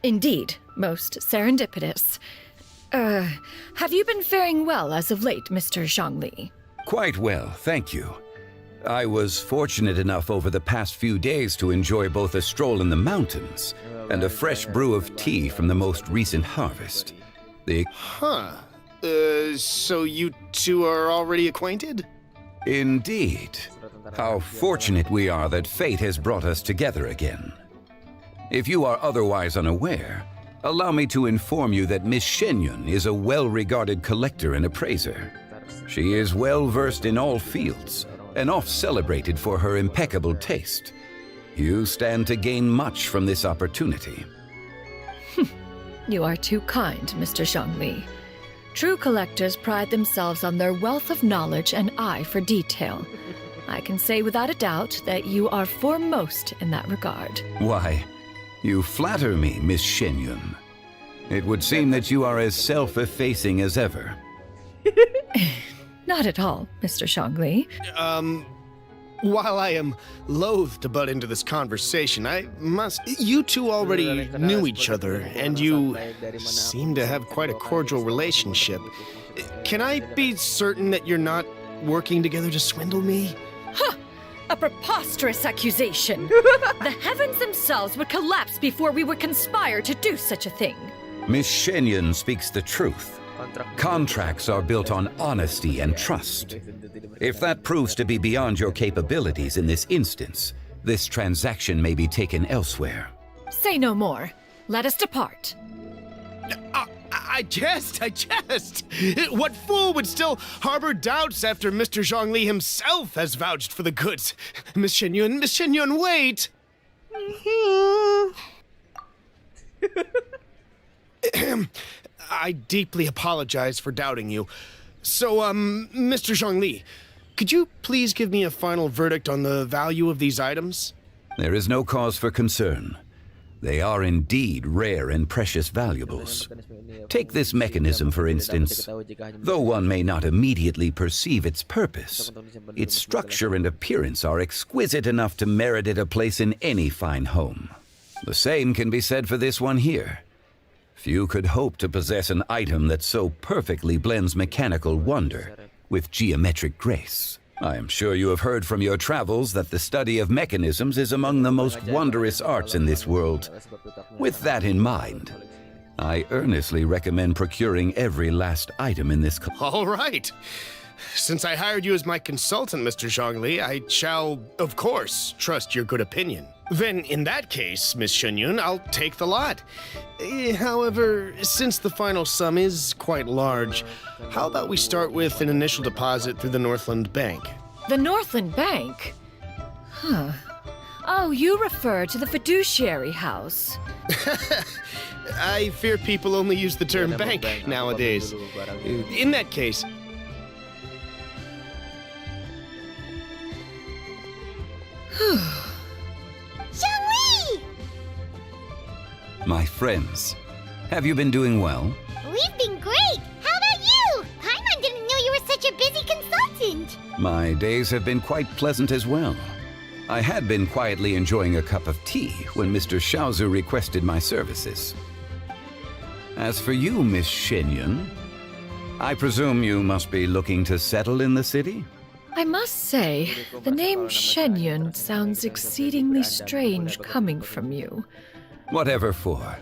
Indeed, most serendipitous. Have you been faring well as of late, Mr. Zhongli? Quite well, thank you. I was fortunate enough over the past few days to enjoy both a stroll in the mountains and a fresh brew of tea from the most recent harvest. So you two are already acquainted? Indeed. How fortunate we are that fate has brought us together again. If you are otherwise unaware, allow me to inform you that Miss Shenyun is a well-regarded collector and appraiser. She is well-versed in all fields, and oft celebrated for her impeccable taste. You stand to gain much from this opportunity. You are too kind, Mr. Zhongli. True collectors pride themselves on their wealth of knowledge and eye for detail. I can say without a doubt that you are foremost in that regard. Why, you flatter me, Miss Shenyun. It would seem that you are as self-effacing as ever. Not at all, Mr. Zhongli. While I am loath to butt into this conversation, you two already knew each other, and you seem to have quite a cordial relationship. Can I be certain that you're not working together to swindle me? Huh! A preposterous accusation! The heavens themselves would collapse before we would conspire to do such a thing. Miss Shenyun speaks the truth. Contracts are built on honesty and trust. If that proves to be beyond your capabilities in this instance, this transaction may be taken elsewhere. Say no more. Let us depart. I jest. What fool would still harbor doubts after Mr. Zhongli himself has vouched for the goods? Miss Shenyun, wait! I deeply apologize for doubting you. So, Mr. Zhongli, could you please give me a final verdict on the value of these items? There is no cause for concern. They are indeed rare and precious valuables. Take this mechanism, for instance. Though one may not immediately perceive its purpose, its structure and appearance are exquisite enough to merit it a place in any fine home. The same can be said for this one here. Few could hope to possess an item that so perfectly blends mechanical wonder with geometric grace. I am sure you have heard from your travels that the study of mechanisms is among the most wondrous arts in this world. With that in mind, I earnestly recommend procuring every last item in this All right. Since I hired you as my consultant, Mr. Zhongli, I shall, of course, trust your good opinion. Then, in that case, Miss Shenyun, I'll take the lot. However, since the final sum is quite large, how about we start with an initial deposit through the Northland Bank? The Northland Bank? Huh. Oh, you refer to the fiduciary house. I fear people only use the term bank nowadays. In that case... Zhongli! My friends, have you been doing well? We've been great! How about you? Paimon didn't know you were such a busy consultant! My days have been quite pleasant as well. I had been quietly enjoying a cup of tea when Mr. Xiaozu requested my services. As for you, Miss Shenyun, I presume you must be looking to settle in the city? I must say, the name Shenyun sounds exceedingly strange coming from you. Whatever for.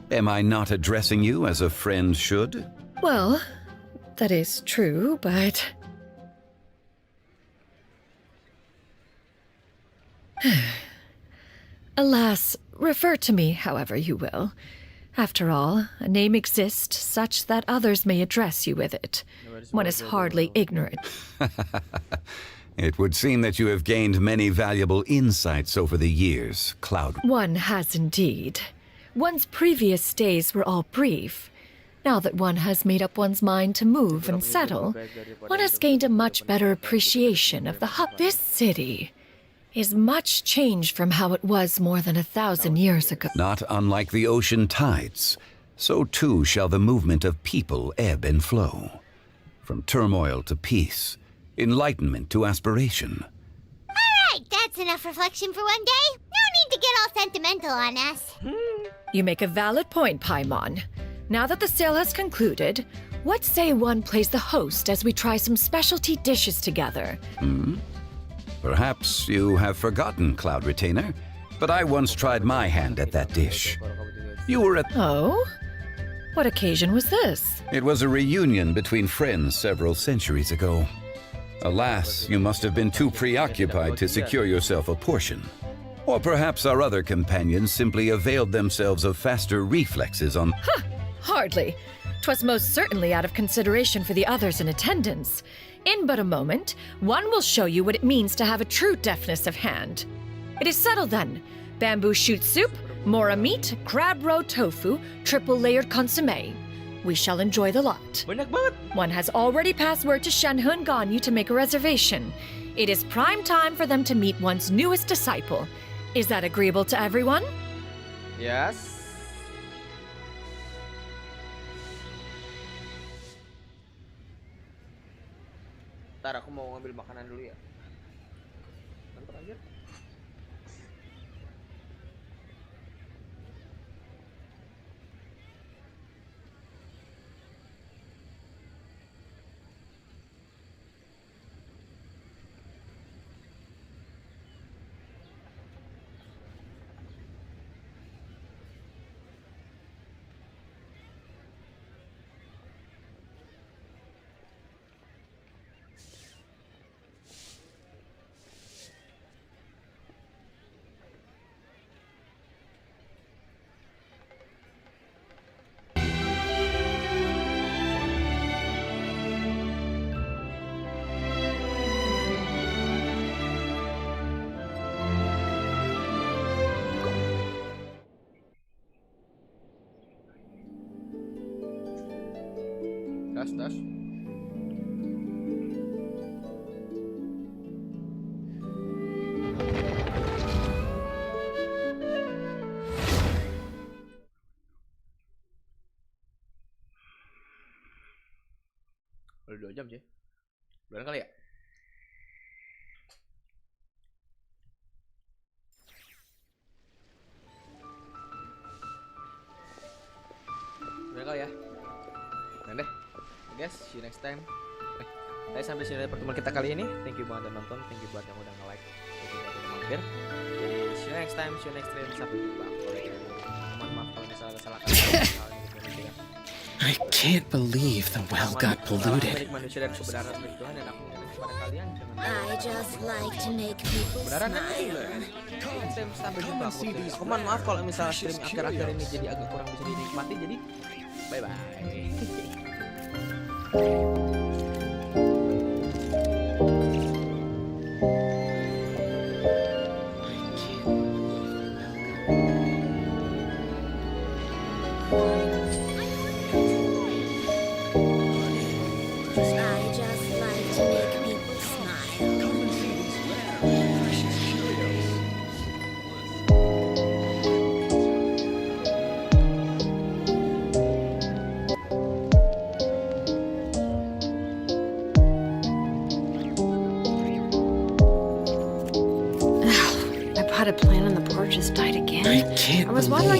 Am I not addressing you as a friend should? Well, that is true, but... Alas, refer to me however you will. After all, a name exists such that others may address you with it. One is hardly ignorant. It would seem that you have gained many valuable insights over the years, Cloud. One has indeed. One's previous stays were all brief. Now that one has made up one's mind to move and settle, one has gained a much better appreciation of the hub. This city is much changed from how it was more than 1,000 years ago. Not unlike the ocean tides, so too shall the movement of people ebb and flow. From turmoil to peace, enlightenment to aspiration. Alright, that's enough reflection for one day. No need to get all sentimental on us. You make a valid point, Paimon. Now that the sale has concluded, what say one plays the host as we try some specialty dishes together? Perhaps you have forgotten, Cloud Retainer, but I once tried my hand at that dish. You were at... Oh? What occasion was this? It was a reunion between friends several centuries ago. Alas, you must have been too preoccupied to secure yourself a portion. Or perhaps our other companions simply availed themselves of faster reflexes on... Hardly. 'Twas most certainly out of consideration for the others in attendance. In but a moment, one will show you what it means to have a true deftness of hand. It is settled then. Bamboo shoot soup, mora meat, crab roe tofu, triple layered consomme. We shall enjoy the lot. Banyak banget. One has already passed word to Shenhe and Ganyu to make a reservation. It is prime time for them to meet one's newest disciple. Is that agreeable to everyone? Yes. Ntar aku mau ngambil makanan dulu ya. Mantap aja. Das. Udah 2 jam sih. Berapa kali ya? Berapa kali ya? Nah deh. Guys, see you next time. Sampai sini pertemuan kita kali ini. Thank you banget udah nonton, thank you buat yang udah nge-like, thank you buat yang mampir. Jadi see you next time, see you next stream. Sampai jumpa. Mohon maaf kalau misalnya salah kata. I can't believe the well got polluted. I just like to make people smile. Sampai jumpa. Aku mohon maaf kalau misalnya stream akhir-akhir ini jadi agak kurang bisa dinikmati. Jadi bye bye. Had a plan on the porch just died again. I can't I was believe wondering